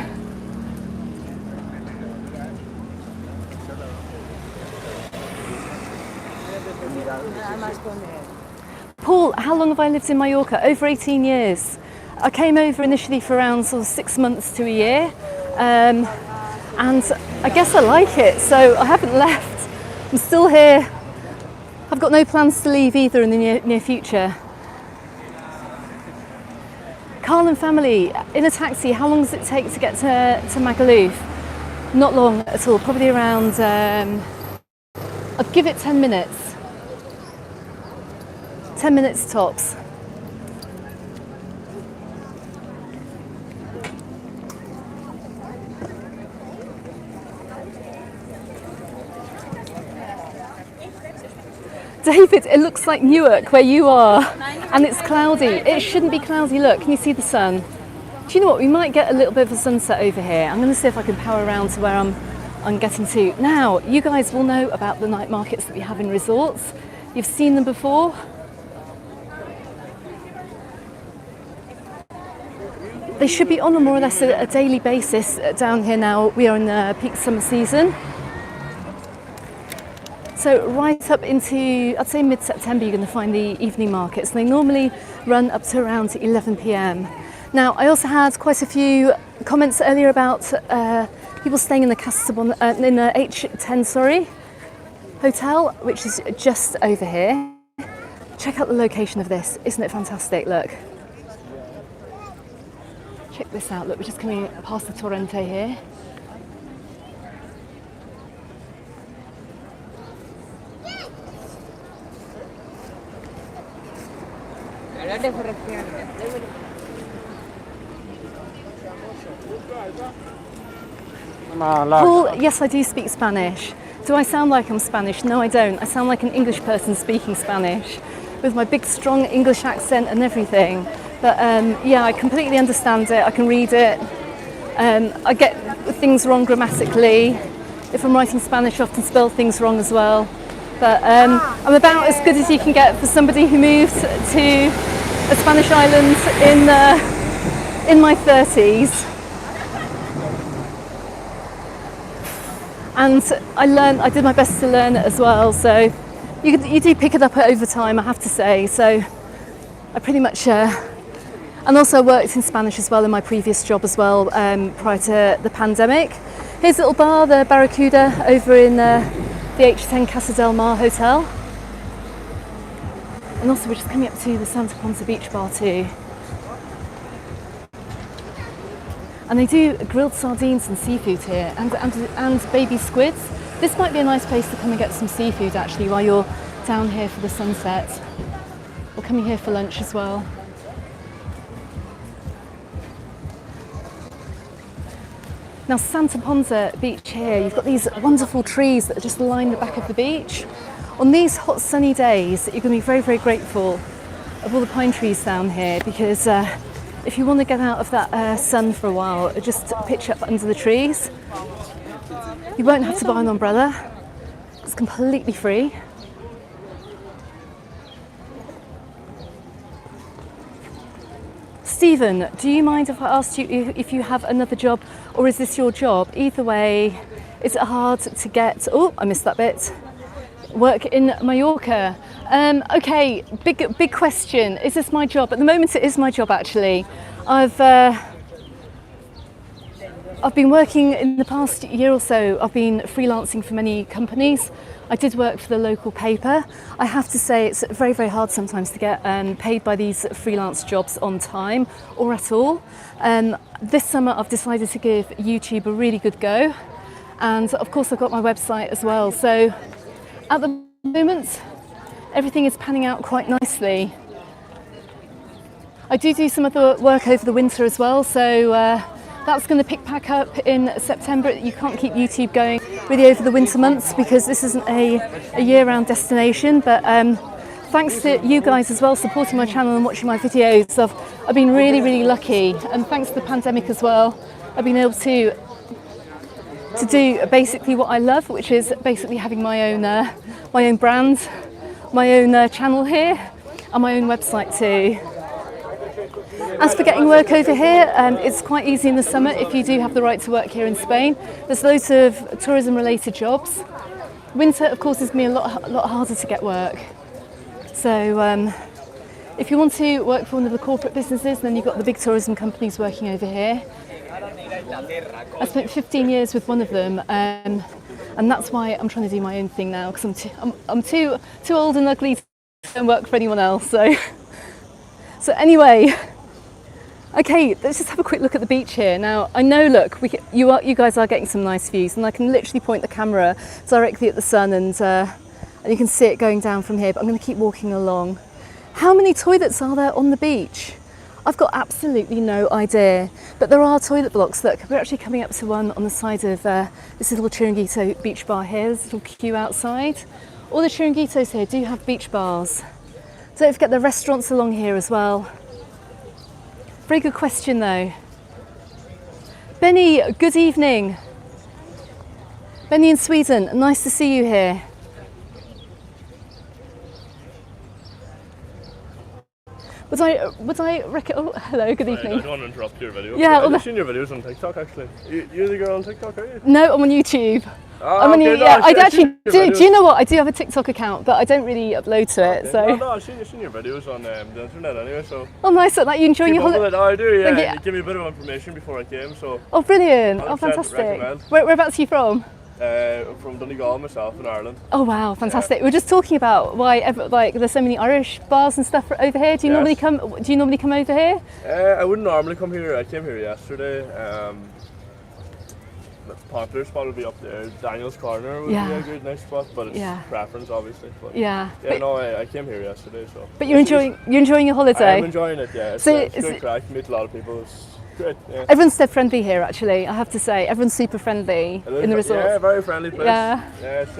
Speaker 1: Paul, how long have I lived in Mallorca? Over 18 years. I came over initially for around sort of 6 months to a year, and I guess I like it, so I haven't left. I'm still here. I've got no plans to leave either in the near future. Carl and family, in a taxi, how long does it take to get to Magaluf? Not long at all, probably around, I'd give it 10 minutes. 10 minutes tops. David, it looks like Newark where you are, and it's cloudy. It shouldn't be cloudy. Look, can you see the sun? Do you know what? We might get a little bit of a sunset over here. I'm going to see if I can power around to where I'm getting to. Now, you guys will know about the night markets that we have in resorts. You've seen them before. They should be on a more or less a daily basis down here now. We are in the peak summer season. So right up into, I'd say mid-September, you're going to find the evening markets. They normally run up to around 11 p.m. Now, I also had quite a few comments earlier about people staying in the in the H10, hotel, which is just over here. Check out the location of this. Isn't it fantastic? Look. Check this out. Look, we're just coming past the Torrente here. Paul, yes, I do speak Spanish. Do I sound like I'm Spanish? No, I don't. I sound like an English person speaking Spanish with my big, strong English accent and everything. But yeah, I completely understand it. I can read it. I get things wrong grammatically. If I'm writing Spanish, I often spell things wrong as well. But I'm about as good as you can get for somebody who moved to a Spanish island in my 30s. And I did my best to learn it as well. So you do pick it up over time, I have to say. So I pretty much, and also worked in Spanish as well in my previous job as well, prior to the pandemic. Here's a little bar, the Barracuda, over in the H10 Casa del Mar Hotel. And also we're just coming up to the Santa Ponsa Beach Bar too. And they do grilled sardines and seafood here, and baby squids. This might be a nice place to come and get some seafood actually while you're down here for the sunset. Or coming here for lunch as well. Now Santa Ponsa Beach here, you've got these wonderful trees that just line the back of the beach. On these hot sunny days, you're going to be very, very grateful of all the pine trees down here, because if you want to get out of that sun for a while, just pitch up under the trees. You won't have to buy an umbrella. It's completely free. Stephen, do you mind if I asked you if you have another job, or is this your job? Either way, is it hard to get, oh, I missed that bit, work in Mallorca? Okay, big question. Is this my job? At the moment it is my job actually. I've been working in the past year or so, I've been freelancing for many companies. I did work for the local paper. I have to say it's very, very hard sometimes to get paid by these freelance jobs on time or at all. This summer I've decided to give YouTube a really good go. And of course I've got my website as well. So at the moment, everything is panning out quite nicely. I do some other work over the winter as well, so that's going to pick back up in September. You can't keep YouTube going really over the winter months because this isn't a year-round destination, but thanks to you guys as well supporting my channel and watching my videos. I've been really lucky, and thanks to the pandemic as well, I've been able to do basically what I love, which is basically having my own brand, my own channel here, and my own website too. As for getting work over here, it's quite easy in the summer if you do have the right to work here in Spain. There's loads of tourism related jobs. Winter of course is going to be a lot harder to get work. So if you want to work for one of the corporate businesses, then you've got the big tourism companies working over here. I spent 15 years with one of them, and that's why I'm trying to do my own thing now, because I'm too old and ugly to work for anyone else. So anyway, okay, let's just have a quick look at the beach here. Now I know, look, you guys are getting some nice views, and I can literally point the camera directly at the sun, and you can see it going down from here. But I'm going to keep walking along. How many toilets are there on the beach? I've got absolutely no idea, but there are toilet blocks. Look, we're actually coming up to one on the side of this little Chiringuito beach bar here. There's a little queue outside. All the Chiringuitos here do have beach bars. Don't forget the restaurants along here as well. Very good question though. Benny, good evening. Benny in Sweden, nice to see you here. Would I reckon? Oh, hello, good evening.
Speaker 4: I don't want to interrupt your video.
Speaker 1: Yeah,
Speaker 4: I've seen your videos on TikTok actually. You're the girl on TikTok, are you?
Speaker 1: No, I'm on YouTube.
Speaker 4: Oh,
Speaker 1: I'm on
Speaker 4: okay,
Speaker 1: yeah, I
Speaker 4: I've
Speaker 1: actually
Speaker 4: seen
Speaker 1: do.
Speaker 4: your
Speaker 1: Do you know what? I do have a TikTok account, but I don't really upload to it.
Speaker 4: Okay.
Speaker 1: So.
Speaker 4: No, I've seen your videos on the internet anyway. So.
Speaker 1: Oh, nice. Like you enjoying your holiday?
Speaker 4: Oh, I do. Yeah.
Speaker 1: Thank
Speaker 4: You give me a bit of information before I came, so.
Speaker 1: Oh, brilliant! Oh,
Speaker 4: 100%
Speaker 1: fantastic.
Speaker 4: recommend.
Speaker 1: Whereabouts are you from?
Speaker 4: From Donegal myself in Ireland.
Speaker 1: Oh wow, fantastic! We're just talking about why there's so many Irish bars and stuff over here. Do you normally come? Do you normally come over here?
Speaker 4: I wouldn't normally come here. I came here yesterday. The popular spot would be up there. Daniel's Corner would be a good nice spot, but it's preference obviously. But I came here yesterday, so. But you're enjoying
Speaker 1: your holiday.
Speaker 4: I'm enjoying it. Yeah, it's good crack. You meet a lot of people. It's great. Yeah.
Speaker 1: Everyone's dead friendly here, actually. I have to say, everyone's super friendly in the resort.
Speaker 4: Yeah, very friendly place. It's,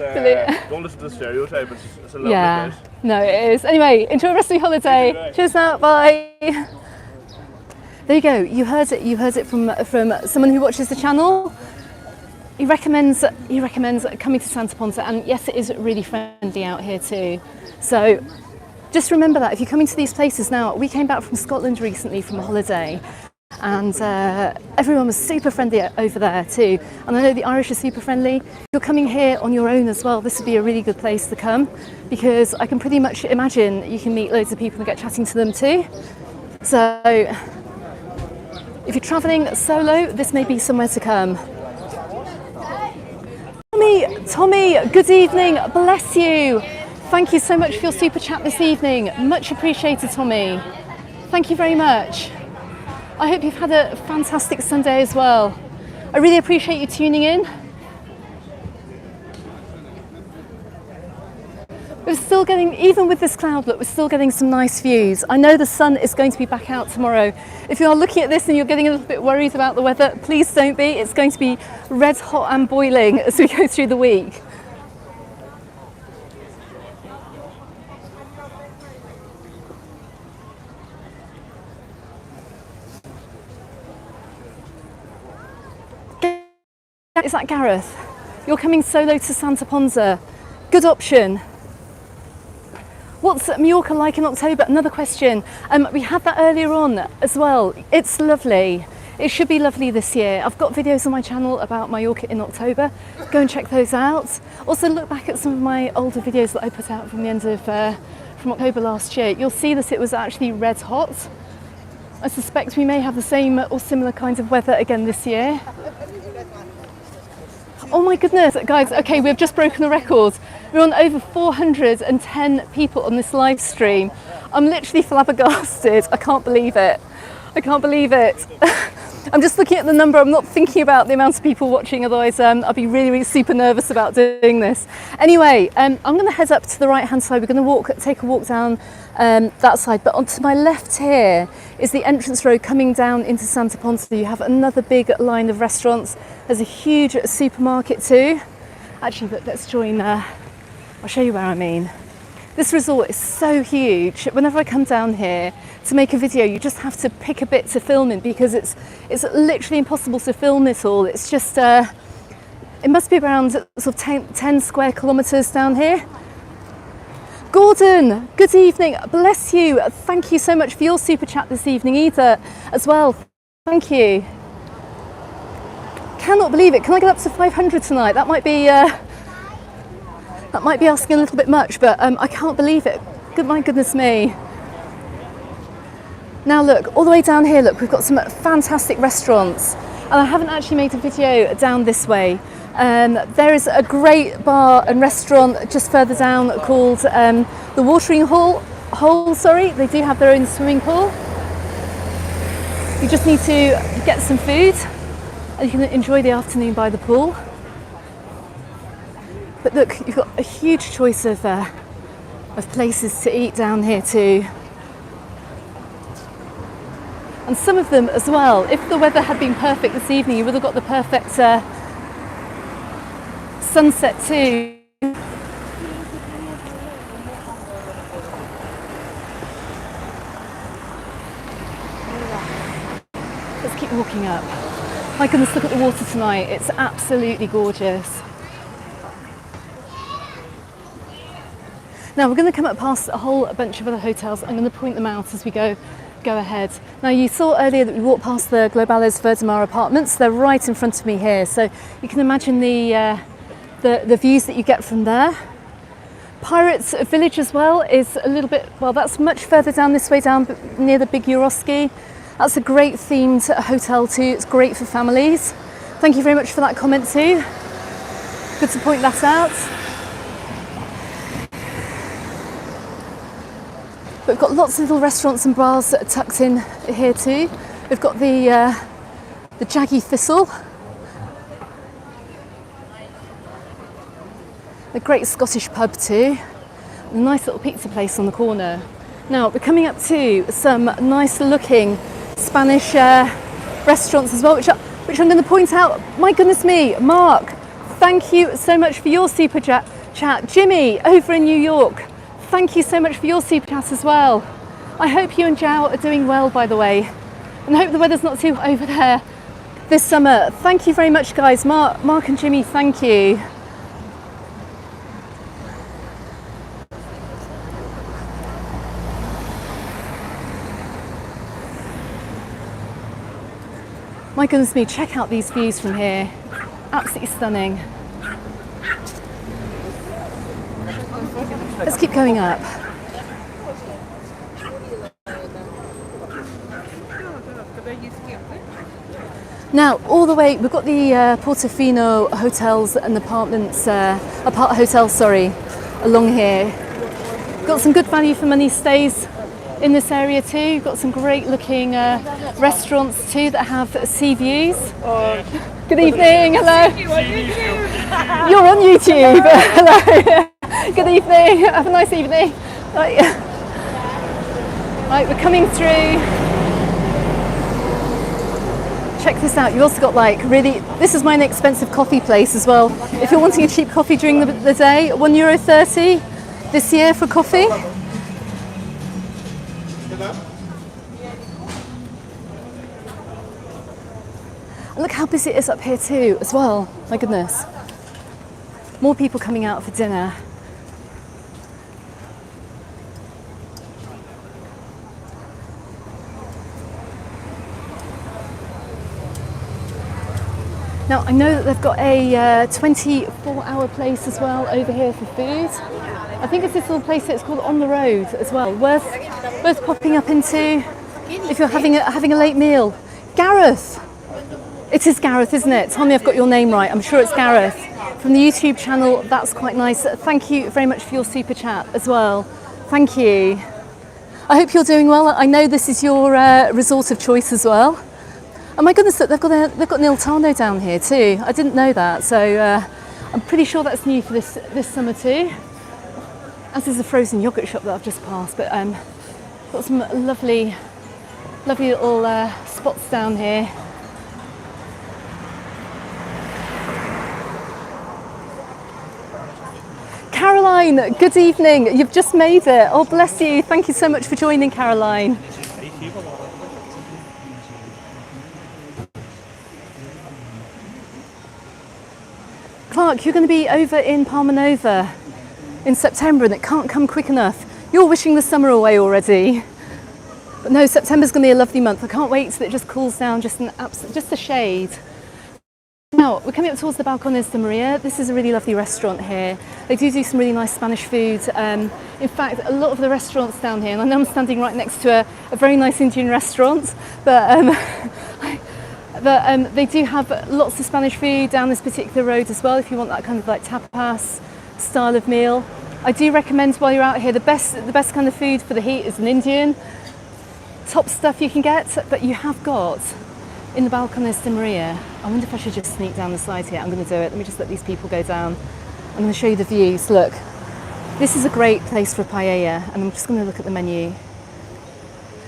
Speaker 4: don't listen to the stereotype. It's a lovely place.
Speaker 1: No, it is. Anyway, enjoy the rest of your holiday. Cheers now. Bye. There you go. You heard it. You heard it from someone who watches the channel. He recommends coming to Santa Ponsa, and yes, it is really friendly out here too. So just remember that if you're coming to these places now. We came back from Scotland recently from a holiday, and everyone was super friendly over there too. And I know the Irish are super friendly. If you're coming here on your own as well, this would be a really good place to come, because I can pretty much imagine you can meet loads of people and get chatting to them too. So if you're travelling solo, this may be somewhere to come. Tommy, good evening, bless you. Thank you so much for your super chat this evening. Much appreciated, Tommy. Thank you very much. I hope you've had a fantastic Sunday as well. I really appreciate you tuning in. We're still getting, even with this cloud look, we're still getting some nice views. I know the sun is going to be back out tomorrow. If you are looking at this and you're getting a little bit worried about the weather, please don't be. It's going to be red hot and boiling as we go through the week. Is that Gareth? You're coming solo to Santa Ponsa. Good option. What's Mallorca like in October? Another question. We had that earlier on as well. It's lovely. It should be lovely this year. I've got videos on my channel about Mallorca in October. Go and check those out. Also look back at some of my older videos that I put out from the end of from October last year. You'll see that it was actually red hot. I suspect we may have the same or similar kinds of weather again this year. Oh my goodness, guys, okay, we've just broken a record. We're on over 410 people on this live stream. I'm literally flabbergasted. I can't believe it. I can't believe it. I'm just looking at the number. I'm not thinking about the amount of people watching, otherwise I'll be really, really super nervous about doing this. Anyway, I'm going to head up to the right-hand side. We're going to take a walk down that side, but onto my left here is the entrance road coming down into Santa Ponsa. You have another big line of restaurants. There's a huge supermarket too. Actually, let's join, I'll show you where I mean. This resort is so huge. Whenever I come down here to make a video, you just have to pick a bit to film in because it's literally impossible to film it all. It's just, it must be around sort of 10 square kilometres down here. Gordon, good evening. Bless you. Thank you so much for your super chat this evening, Ida, as well. Thank you. Cannot believe it. Can I get up to 500 tonight? That might be asking a little bit much, but I can't believe it. My goodness me. Now look, all the way down here, look, we've got some fantastic restaurants. And I haven't actually made a video down this way. There is a great bar and restaurant just further down called the Watering Hole. They do have their own swimming pool. You just need to get some food and you can enjoy the afternoon by the pool. But look, you've got a huge choice of places to eat down here too. And some of them as well, if the weather had been perfect this evening, you would have got the perfect sunset too. Let's keep walking up. My goodness, look at the water tonight. It's absolutely gorgeous. Now we're going to come up past a whole bunch of other hotels. I'm going to point them out as we go ahead. Now you saw earlier that we walked past the Globales Verdemar apartments. They're right in front of me here, so you can imagine the views that you get from there. Pirates Village as well is a little bit, well, that's much further down this way, down near the big Euroski. That's a great themed hotel too. It's great for families. Thank you very much for that comment too. Good to point that out. We've got lots of little restaurants and bars that are tucked in here too. We've got the Jaggy Thistle, a great Scottish pub too, a nice little pizza place on the corner. Now we're coming up to some nice looking Spanish restaurants as well, which I'm going to point out. My goodness me, Mark, thank you so much for your super chat. Jimmy over in New York, thank you so much for your super chat as well. I hope you and Jow are doing well, by the way, and I hope the weather's not too over there this summer. Thank you very much, guys. Mark and Jimmy, thank you. My goodness me, check out these views from here. Absolutely stunning. Let's keep going up. Now, all the way, we've got the Portofino hotels and apartments, along here. Got some good value for money stays in this area too. You've got some great looking restaurants too that have sea views. Good evening, hello. You're on YouTube. Hello. Good evening, have a nice evening. Right, we're coming through. Check this out, you also got like really, this is my inexpensive coffee place as well. If you're wanting a cheap coffee during the day, €1.30 this year for coffee. And look how busy it is up here too as well, my goodness. More people coming out for dinner. Now I know that they've got a 24-hour place as well over here for food. I think it's this little place that's called On the Road as well. Worth popping up into if you're having a late meal. Gareth, it is Gareth, isn't it? Tell me I've got your name right. I'm sure it's Gareth from the YouTube channel. That's quite nice. Thank you very much for your super chat as well. Thank you. I hope you're doing well. I know this is your resort of choice as well. Oh my goodness, look, they've got an Iltano down here too. I didn't know that, so I'm pretty sure that's new for this summer too. As is a frozen yogurt shop that I've just passed, but got some lovely little spots down here. Caroline, good evening. You've just made it. Oh, bless you. Thank you so much for joining, Caroline. Clark, you're going to be over in Palma Nova in September and it can't come quick enough. You're wishing the summer away already. But no, September's going to be a lovely month. I can't wait till it just cools down just a shade. Now, we're coming up towards the Balcones de Maria. This is a really lovely restaurant here. They do some really nice Spanish food. In fact, a lot of the restaurants down here, and I know I'm standing right next to a very nice Indian restaurant, but they do have lots of Spanish food down this particular road as well, if you want that kind of like tapas style of meal. I do recommend while you're out here, the best kind of food for the heat is an Indian. Top stuff you can get, but you have got in the Balcones de Maria. I wonder if I should just sneak down the side here. I'm going to do it. Let me just let these people go down. I'm going to show you the views. Look, this is a great place for a paella, and I'm just going to look at the menu.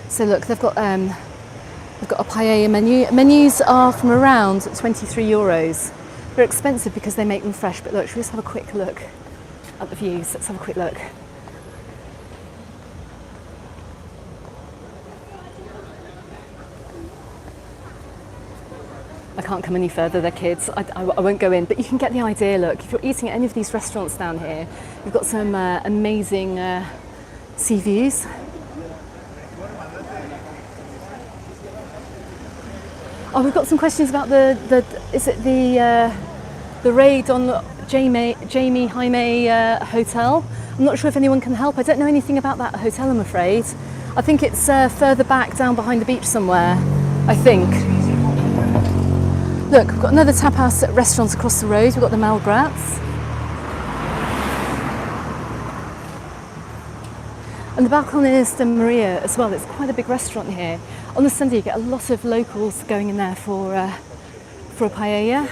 Speaker 1: So look, they've got a paella menu. Menus are from around 23 euros. They're expensive because they make them fresh, but look, should we just have a quick look at the views? Let's have a quick look. I can't come any further, they're kids. I won't go in, but you can get the idea. Look, if you're eating at any of these restaurants down here, you've got some amazing sea views. Oh, we've got some questions about the raid on Jamie Jaime Hotel. I'm not sure if anyone can help. I don't know anything about that hotel, I'm afraid. I think it's further back down behind the beach somewhere, I think. Look, we've got another tapas restaurant across the road. We've got the Malgrats. And the Balcones de Maria as well. It's quite a big restaurant here. On the Sunday you get a lot of locals going in there for a paella.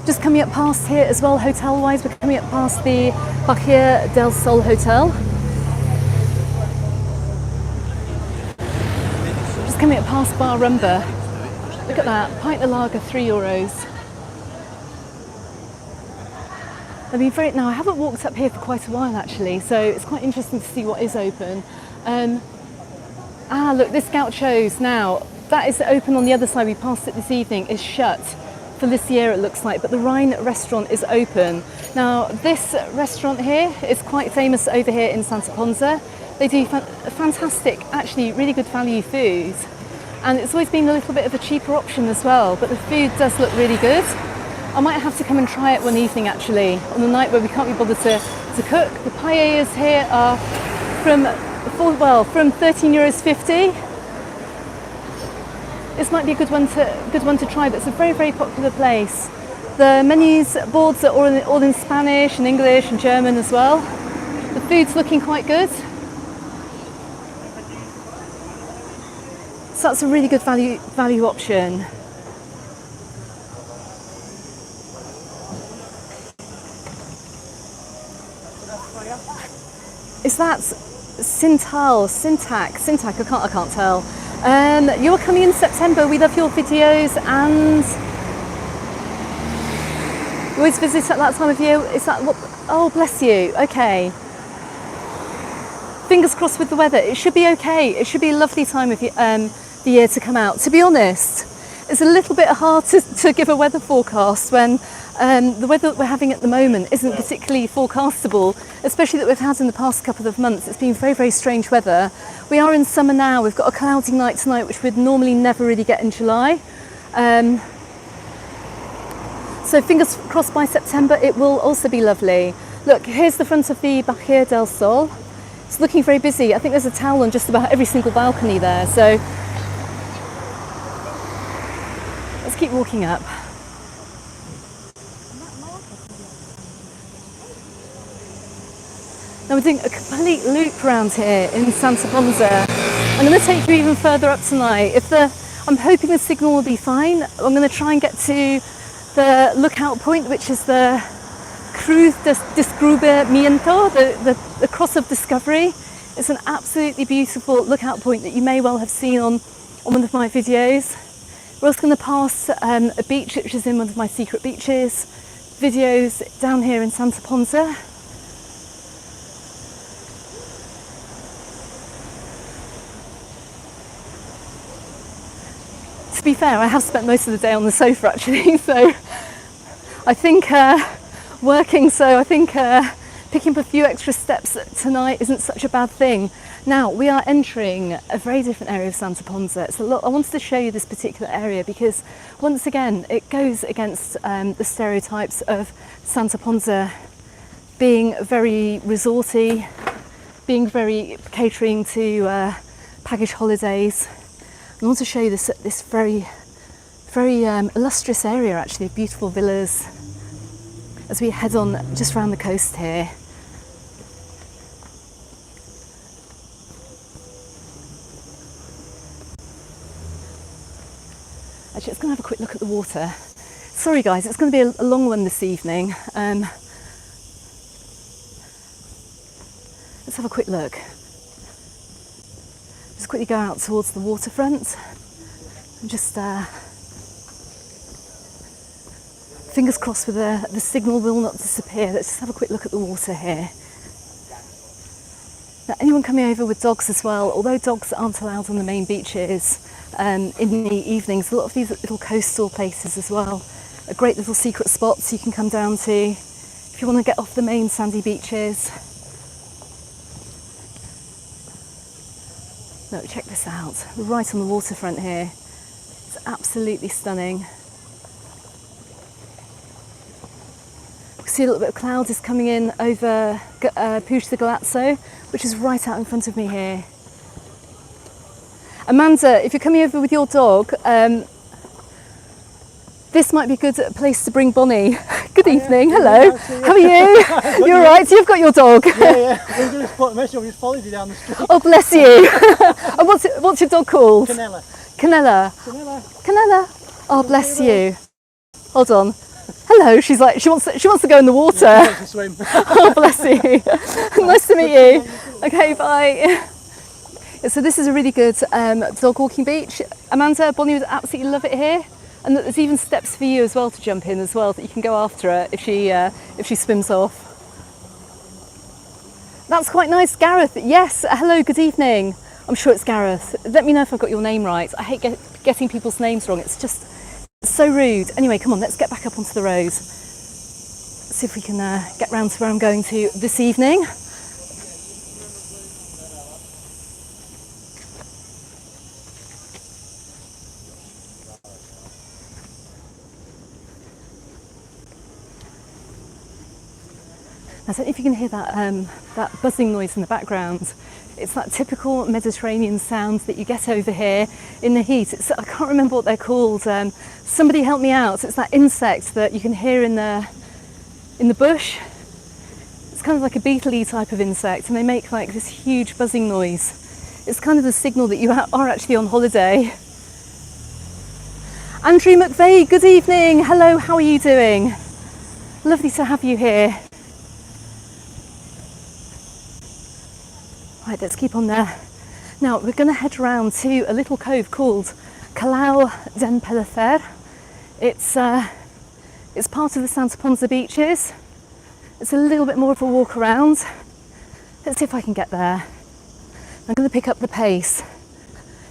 Speaker 1: Just coming up past here as well, hotel-wise, we're coming up past the Majorca del Sol Hotel. Just coming up past Bar Rumba. Look at that, pint of lager, €3. Now I haven't walked up here for quite a while actually, so it's quite interesting to see what is open. Look, this Gaucho's now, that is open on the other side. We passed it this evening, is shut for this year it looks like, but the Rhine restaurant is open. Now this restaurant here is quite famous over here in Santa Ponsa. They do fantastic, actually really good value food, and it's always been a little bit of a cheaper option as well, but the food does look really good. I might have to come and try it one evening actually, on the night where we can't be bothered to cook. The paellas here are from €13.50. This might be a good one to try, but it's a very, very popular place. The menus boards are all in Spanish and English and German as well. The food's looking quite good. So that's a really good value option. Is that Syntac? I can't tell. You're coming in September. We love your videos, and you always visit at that time of year. Is that what? Oh, bless you. Okay. Fingers crossed with the weather. It should be okay. It should be a lovely time of the year to come out. To be honest, it's a little bit hard to give a weather forecast when the weather that we're having at the moment isn't particularly forecastable, especially that we've had in the past couple of months. It's been very, very strange weather. We are in summer now. We've got a cloudy night tonight, which we'd normally never really get in July. So fingers crossed by September it will also be lovely. Look, here's the front of the Majorca del Sol. It's looking very busy. I think there's a towel on just about every single balcony there. So let's keep walking up. Now Now we're doing a complete loop around here in Santa Ponsa. I'm going to take you even further up tonight. I'm hoping the signal will be fine. I'm going to try and get to the lookout point, which is the Cruz de Descubrimiento, the Cross of Discovery. It's an absolutely beautiful lookout point that you may well have seen on one of my videos. We're also going to pass a beach which is in one of my secret beaches. Videos down here in Santa Ponsa. To be fair, I have spent most of the day on the sofa actually, so I think picking up a few extra steps tonight isn't such a bad thing. Now, we are entering a very different area of Santa Ponsa. I wanted to show you this particular area because, once again, it goes against the stereotypes of Santa Ponsa being very resorty, being very catering to package holidays. I want to show you this very illustrious area, actually, of beautiful villas as we head on just around the coast here. Actually, let's go and have a quick look at the water. Sorry guys, it's going to be a long one this evening. Let's have a quick look. Just quickly go out towards the waterfront and just fingers crossed with the signal will not disappear. Let's just have a quick look at the water here. Now, anyone coming over with dogs as well, although dogs aren't allowed on the main beaches in the evenings, a lot of these little coastal places as well are great little secret spots you can come down to if you want to get off the main sandy beaches. Look, check this out. We're right on the waterfront here. It's absolutely stunning. We see a little bit of cloud is coming in over Puig de Galazzo, which is right out in front of me here. Amanda, if you're coming over with your dog, this might be a good place to bring Bonnie. Good evening, hello. How are you? You're right, you've got your dog.
Speaker 5: Yeah. We just put a message, we just followed you down the street.
Speaker 1: Oh, bless you. And what's your dog called?
Speaker 5: Canella.
Speaker 1: Canella. Oh, bless you. Hold on. Hello, she wants to go in the water.
Speaker 5: Yeah, she wants to swim.
Speaker 1: Oh, bless you. Nice to meet you. Okay, bye. So this is a really good dog walking beach. Amanda, Bonnie would absolutely love it here. And there's even steps for you as well to jump in as well, that you can go after her if she swims off. That's quite nice, Gareth. Yes, hello, good evening. I'm sure it's Gareth. Let me know if I've got your name right. I hate getting people's names wrong. It's just so rude. Anyway, come on, let's get back up onto the road. Let's see if we can get round to where I'm going to this evening. I don't know if you can hear that buzzing noise in the background. It's that typical Mediterranean sound that you get over here in the heat. I can't remember what they're called. Somebody help me out. It's that insect that you can hear in the bush. It's kind of like a beetle-y type of insect, and they make like this huge buzzing noise. It's kind of the signal that you are actually on holiday. Andrew McVeigh, good evening. Hello, how are you doing? Lovely to have you here. Right, let's keep on there. Now we're going to head around to a little cove called Calau d'en Pellicer. It's part of the Santa Ponsa beaches. It's a little bit more of a walk around. Let's see if I can get there. I'm going to pick up the pace.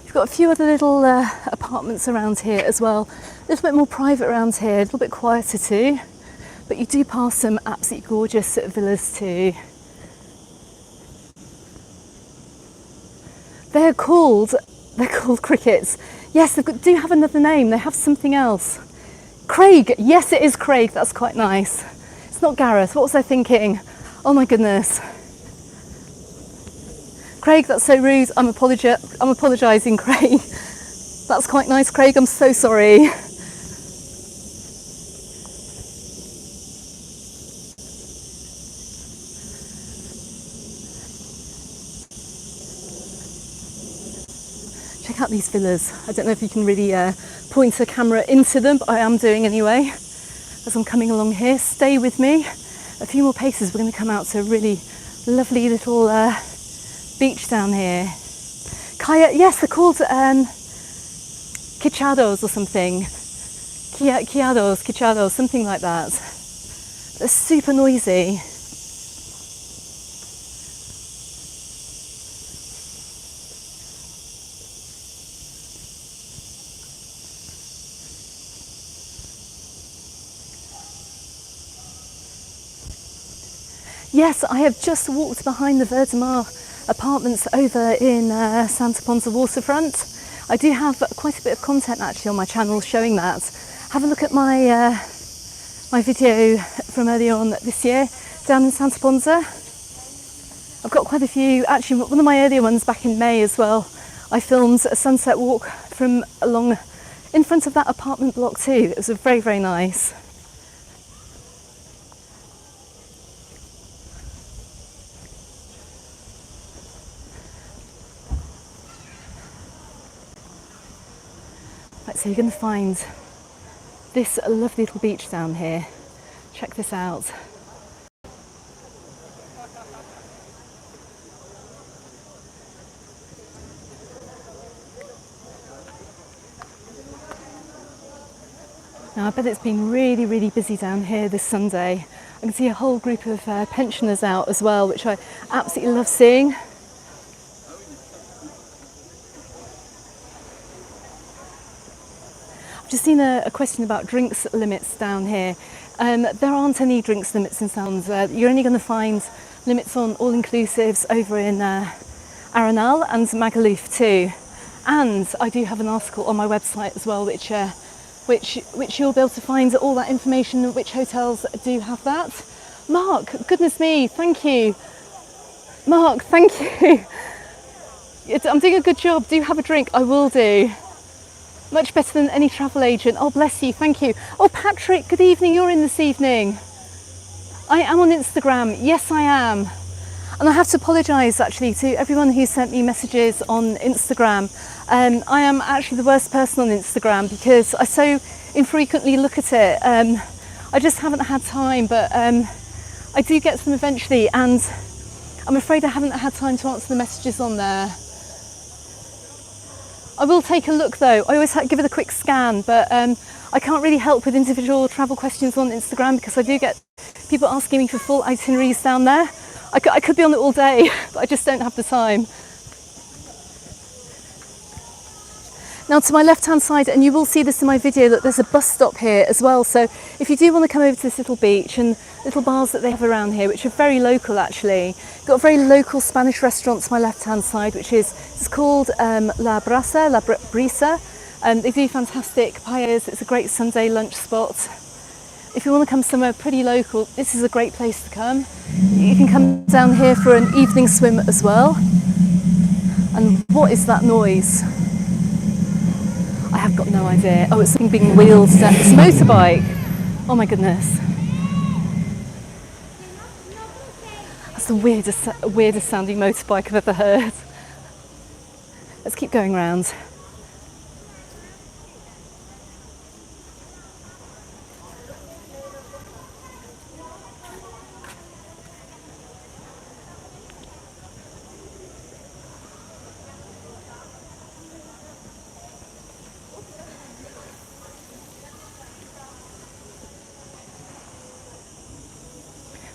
Speaker 1: You've got a few other little apartments around here as well. A little bit more private around here, a little bit quieter too. But you do pass some absolutely gorgeous villas too. They're called crickets. Yes, they do have another name. They have something else. Craig. Yes, it is Craig. That's quite nice. It's not Gareth. What was I thinking? Oh my goodness. Craig, that's so rude. I'm apologising, Craig. That's quite nice, Craig. I'm so sorry. check out these villas. I don't know if you can really point a camera into them, but I am doing anyway. As I'm coming along here, stay with me. A few more paces, we're going to come out to a really lovely little beach down here. Yes, they're called Quichados or something. Quichados, something like that. They're super noisy. Yes, I have just walked behind the Verdemar apartments over in Santa Ponsa waterfront. I do have quite a bit of content actually on my channel showing that. Have a look at my my video from earlier on this year down in Santa Ponsa. I've got quite a few, actually one of my earlier ones back in May as well. I filmed a sunset walk from along in front of that apartment block too. It was very, very nice. Right, so you're going to find this lovely little beach down here. Check this out. Now I bet it's been really, really busy down here this Sunday. I can see a whole group of pensioners out as well, which I absolutely love seeing. I've just seen a question about drinks limits down here. There aren't any drinks limits in Sounds. You're only going to find limits on all-inclusives over in Arenal and Magaluf too. And I do have an article on my website as well, which you'll be able to find all that information, which hotels do have that. Mark, goodness me, thank you. Mark, thank you. I'm doing a good job. Do have a drink? I will do. Much better than any travel agent. Oh, bless you, thank you. Oh, Patrick, good evening. You're in this evening. I am on Instagram. Yes, I am. And I have to apologise actually to everyone who sent me messages on Instagram. I am actually the worst person on Instagram because I so infrequently look at it. I just haven't had time, but I do get to them eventually, and I'm afraid I haven't had time to answer the messages on there. I will take a look though. I always give it a quick scan, but I can't really help with individual travel questions on Instagram because I do get people asking me for full itineraries down there. I could be on it all day, but I just don't have the time. Now to my left-hand side, and you will see this in my video, that there's a bus stop here as well. So if you do want to come over to this little beach and little bars that they have around here, which are very local actually. Got a very local Spanish restaurant to my left-hand side, which it's called La Brisa. They do fantastic paellas. It's a great Sunday lunch spot. If you want to come somewhere pretty local, this is a great place to come. You can come down here for an evening swim as well. And what is that noise? I have got no idea. Oh, it's something being wheeled down. It's a motorbike. Oh my goodness. That's the weirdest sounding motorbike I've ever heard. Let's keep going round.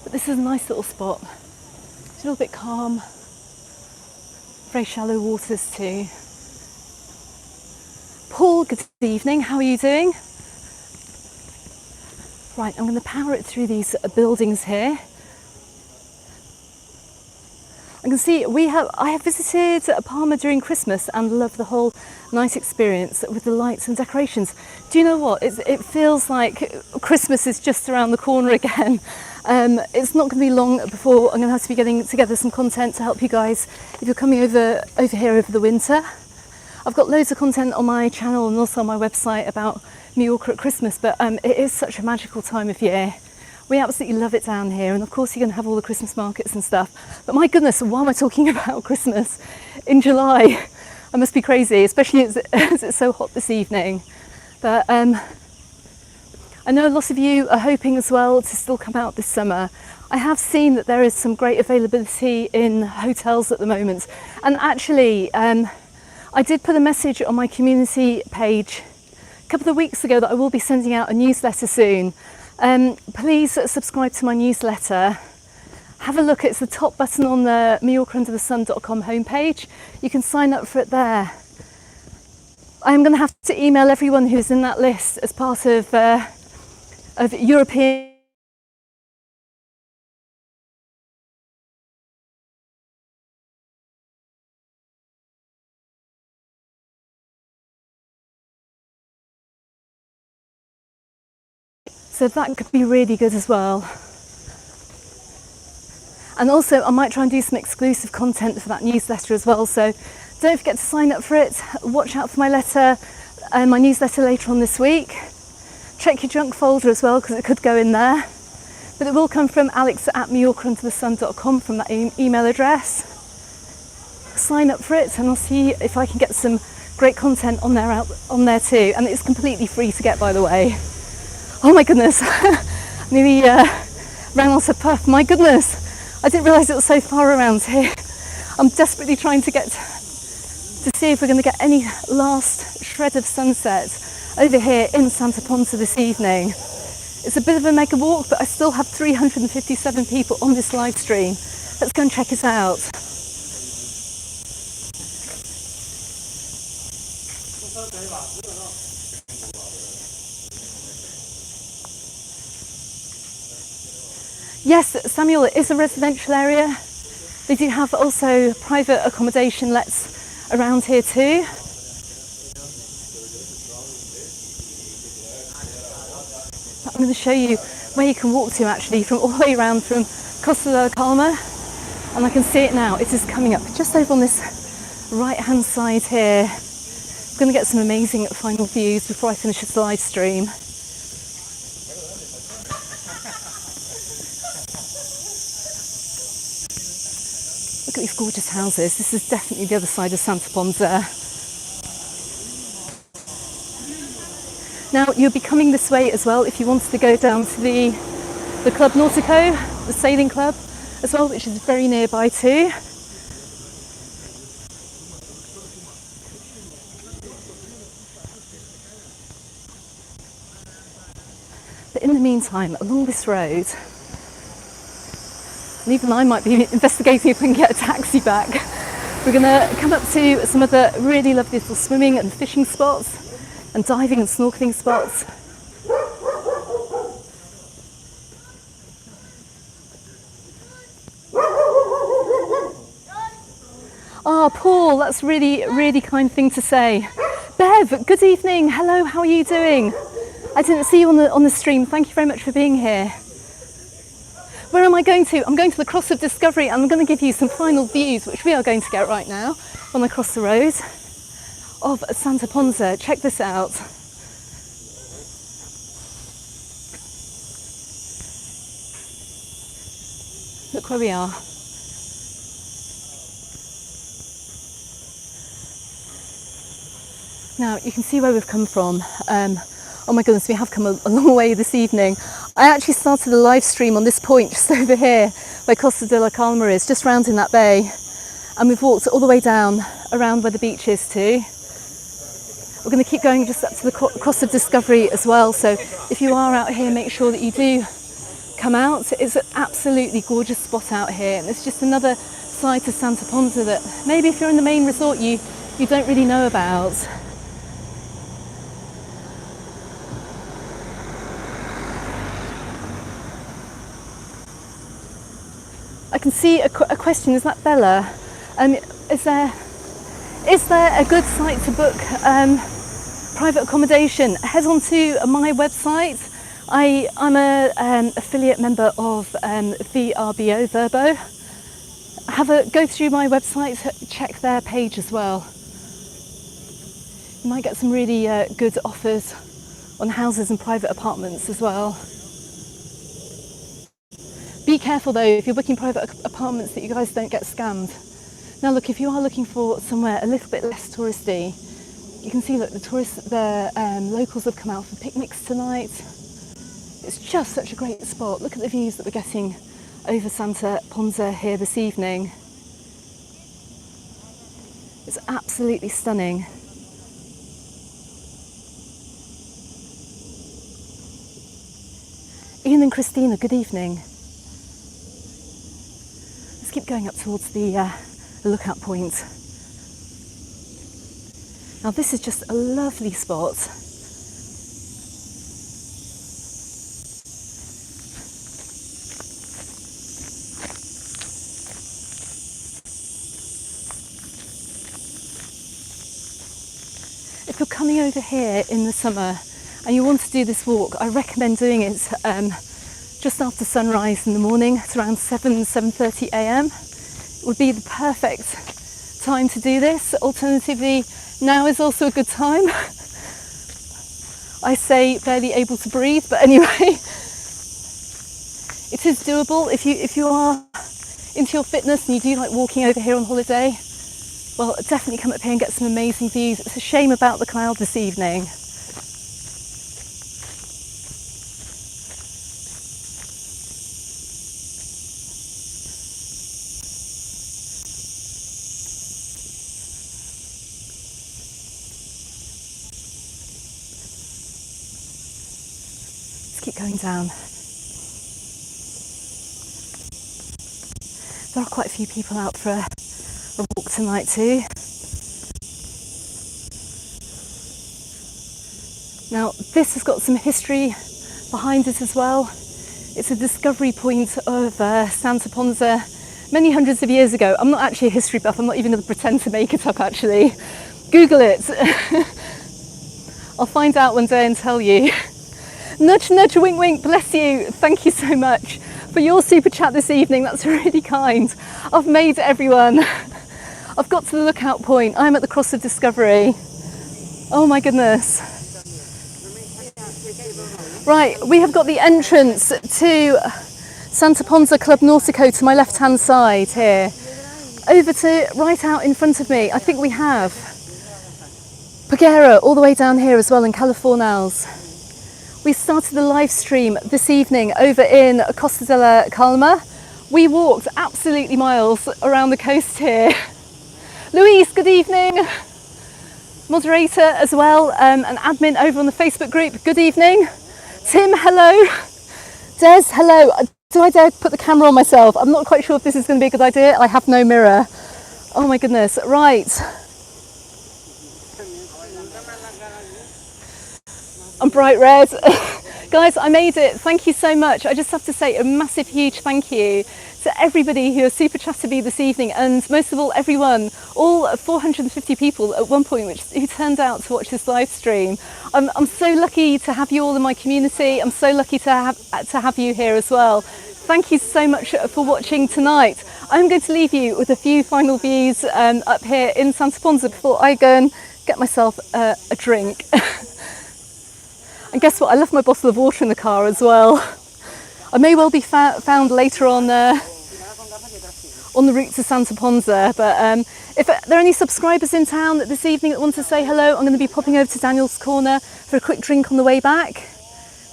Speaker 1: But this is a nice little spot. It's a little bit calm. Very shallow waters too. Paul, good evening. How are you doing? Right, I'm going to power it through these buildings here. I can see I have visited Palma during Christmas and loved the whole night experience with the lights and decorations. Do you know what? It feels like Christmas is just around the corner again. It's not going to be long before I'm going to have to be getting together some content to help you guys if you're coming over here over the winter. I've got loads of content on my channel and also on my website about Mallorca at Christmas, but it is such a magical time of year. We absolutely love it down here, and of course you're going to have all the Christmas markets and stuff. But my goodness, why am I talking about Christmas in July? I must be crazy, especially as it's so hot this evening. But I know a lot of you are hoping as well to still come out this summer. I have seen that there is some great availability in hotels at the moment. And actually, I did put a message on my community page a couple of weeks ago that I will be sending out a newsletter soon. Please subscribe to my newsletter. Have a look, it's the top button on the MallorcaUnderTheSun.com homepage. You can sign up for it there. I'm going to have to email everyone who's in that list as part of European. So that could be really good as well. And also I might try and do some exclusive content for that newsletter as well. So don't forget to sign up for it. Watch out for my newsletter later on this week. Check your junk folder as well, because it could go in there. But it will come from alex@MallorcaUnderTheSun.com from that email address. Sign up for it and I'll see if I can get some great content on there too. And it's completely free to get, by the way. Oh my goodness, nearly ran out of puff. My goodness, I didn't realise it was so far around here. I'm desperately trying to see if we're going to get any last shred of sunset over here in Santa Ponsa this evening. It's a bit of a mega walk, but I still have 357 people on this live stream. Let's go and check it out. Yes, Samuel, it is a residential area. They do have also private accommodation lets around here too. I'm going to show you where you can walk to actually from all the way around from Costa Calma, and I can see it now. It is coming up just over on this right hand side here. I'm going to get some amazing final views before I finish this live stream. Look at these gorgeous houses. This is definitely the other side of Santa Ponsa. Now, you'll be coming this way as well if you wanted to go down to the Club Nautico, the sailing club as well, which is very nearby too. But in the meantime, along this road, and even I might be investigating if I can get a taxi back, we're going to come up to some of the really lovely little swimming and fishing spots and diving and snorkeling spots. Oh, Paul, that's really, really kind thing to say. Bev, good evening. Hello, how are you doing? I didn't see you on the stream. Thank you very much for being here. Where am I going to? I'm going to the Cross of Discovery, and I'm going to give you some final views, which we are going to get right now when I cross the road of Santa Ponsa. Check this out. Look where we are. Now you can see where we've come from. Oh my goodness, we have come a long way this evening. I actually started a live stream on this point just over here where Costa de la Calma is, just round in that bay. And we've walked all the way down around where the beach is too. We're going to keep going just up to the Cross of Discovery as well. So if you are out here, make sure that you do come out. It's an absolutely gorgeous spot out here. And it's just another side to Santa Ponsa that maybe if you're in the main resort, you don't really know about. I can see a question. Is that Bella? Is there a good site to book private accommodation? Head on to my website. I'm an affiliate member of VRBO, Verbo. Go through my website, check their page as well. You might get some really good offers on houses and private apartments as well. Be careful though, if you're booking private apartments, that you guys don't get scammed, Now look, if you are looking for somewhere a little bit less touristy, you can see that the locals have come out for picnics tonight. It's just such a great spot. Look at the views that we're getting over Santa Ponsa here this evening. It's absolutely stunning. Ian and Christina, good evening. Let's keep going up towards the lookout point. Now this is just a lovely spot. If you're coming over here in the summer and you want to do this walk, I recommend doing it just after sunrise in the morning. It's around 7:30 a.m. It would be the perfect time to do this. Alternatively, now is also a good time. I say barely able to breathe, but anyway, it is doable. If you are into your fitness and you do like walking over here on holiday, well, definitely come up here and get some amazing views. It's a shame about the cloud this evening. Keep going down. There are quite a few people out for a walk tonight too. Now this has got some history behind it as well. It's a discovery point of Santa Ponsa many hundreds of years ago. I'm not actually a history buff, I'm not even going to pretend to make it up actually. Google it. I'll find out one day and tell you. Nudge, nudge, wink, wink, bless you. Thank you so much for your super chat this evening. That's really kind. I've made everyone. I've got to the lookout point. I'm at the Cross of Discovery. Oh my goodness. Right, we have got the entrance to Santa Ponsa Club Nautico to my left-hand side here. Over to right out in front of me, I think we have Peguera all the way down here as well in Californials. We started the live stream this evening over in Costa della Calma. We walked absolutely miles around the coast here. Louise, good evening. Moderator as well, and admin over on the Facebook group, good evening. Tim, hello. Des, hello. Do I dare put the camera on myself? I'm not quite sure if this is going to be a good idea. I have no mirror. Oh my goodness, right. I'm bright red. Guys, I made it. Thank you so much. I just have to say a massive, huge thank you to everybody who has super chatted me this evening, and most of all, everyone, all 450 people at one point who turned out to watch this live stream. I'm so lucky to have you all in my community. I'm so lucky to have you here as well. Thank you so much for watching tonight. I'm going to leave you with a few final views up here in Santa Ponsa before I go and get myself a drink. And guess what? I left my bottle of water in the car as well. I may well be found later on the route to Santa Ponsa. But if there are any subscribers in town this evening that want to say hello, I'm going to be popping over to Daniel's Corner for a quick drink on the way back.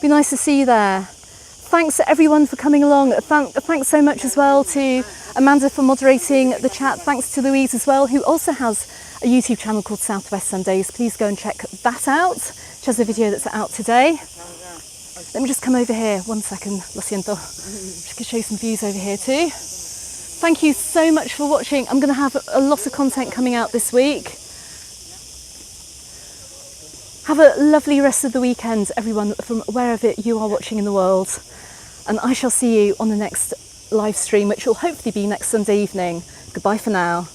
Speaker 1: Be nice to see you there. Thanks to everyone for coming along. Thanks so much as well to Amanda for moderating the chat. Thanks to Louise as well, who also has a YouTube channel called Southwest Sundays. Please go and check that out. She has a video that's out today. Let me just come over here. 1 second, lo siento. Just gonna show you some views over here too. Thank you so much for watching. I'm gonna have a lot of content coming out this week. Have a lovely rest of the weekend, everyone, from wherever you are watching in the world. And I shall see you on the next live stream, which will hopefully be next Sunday evening. Goodbye for now.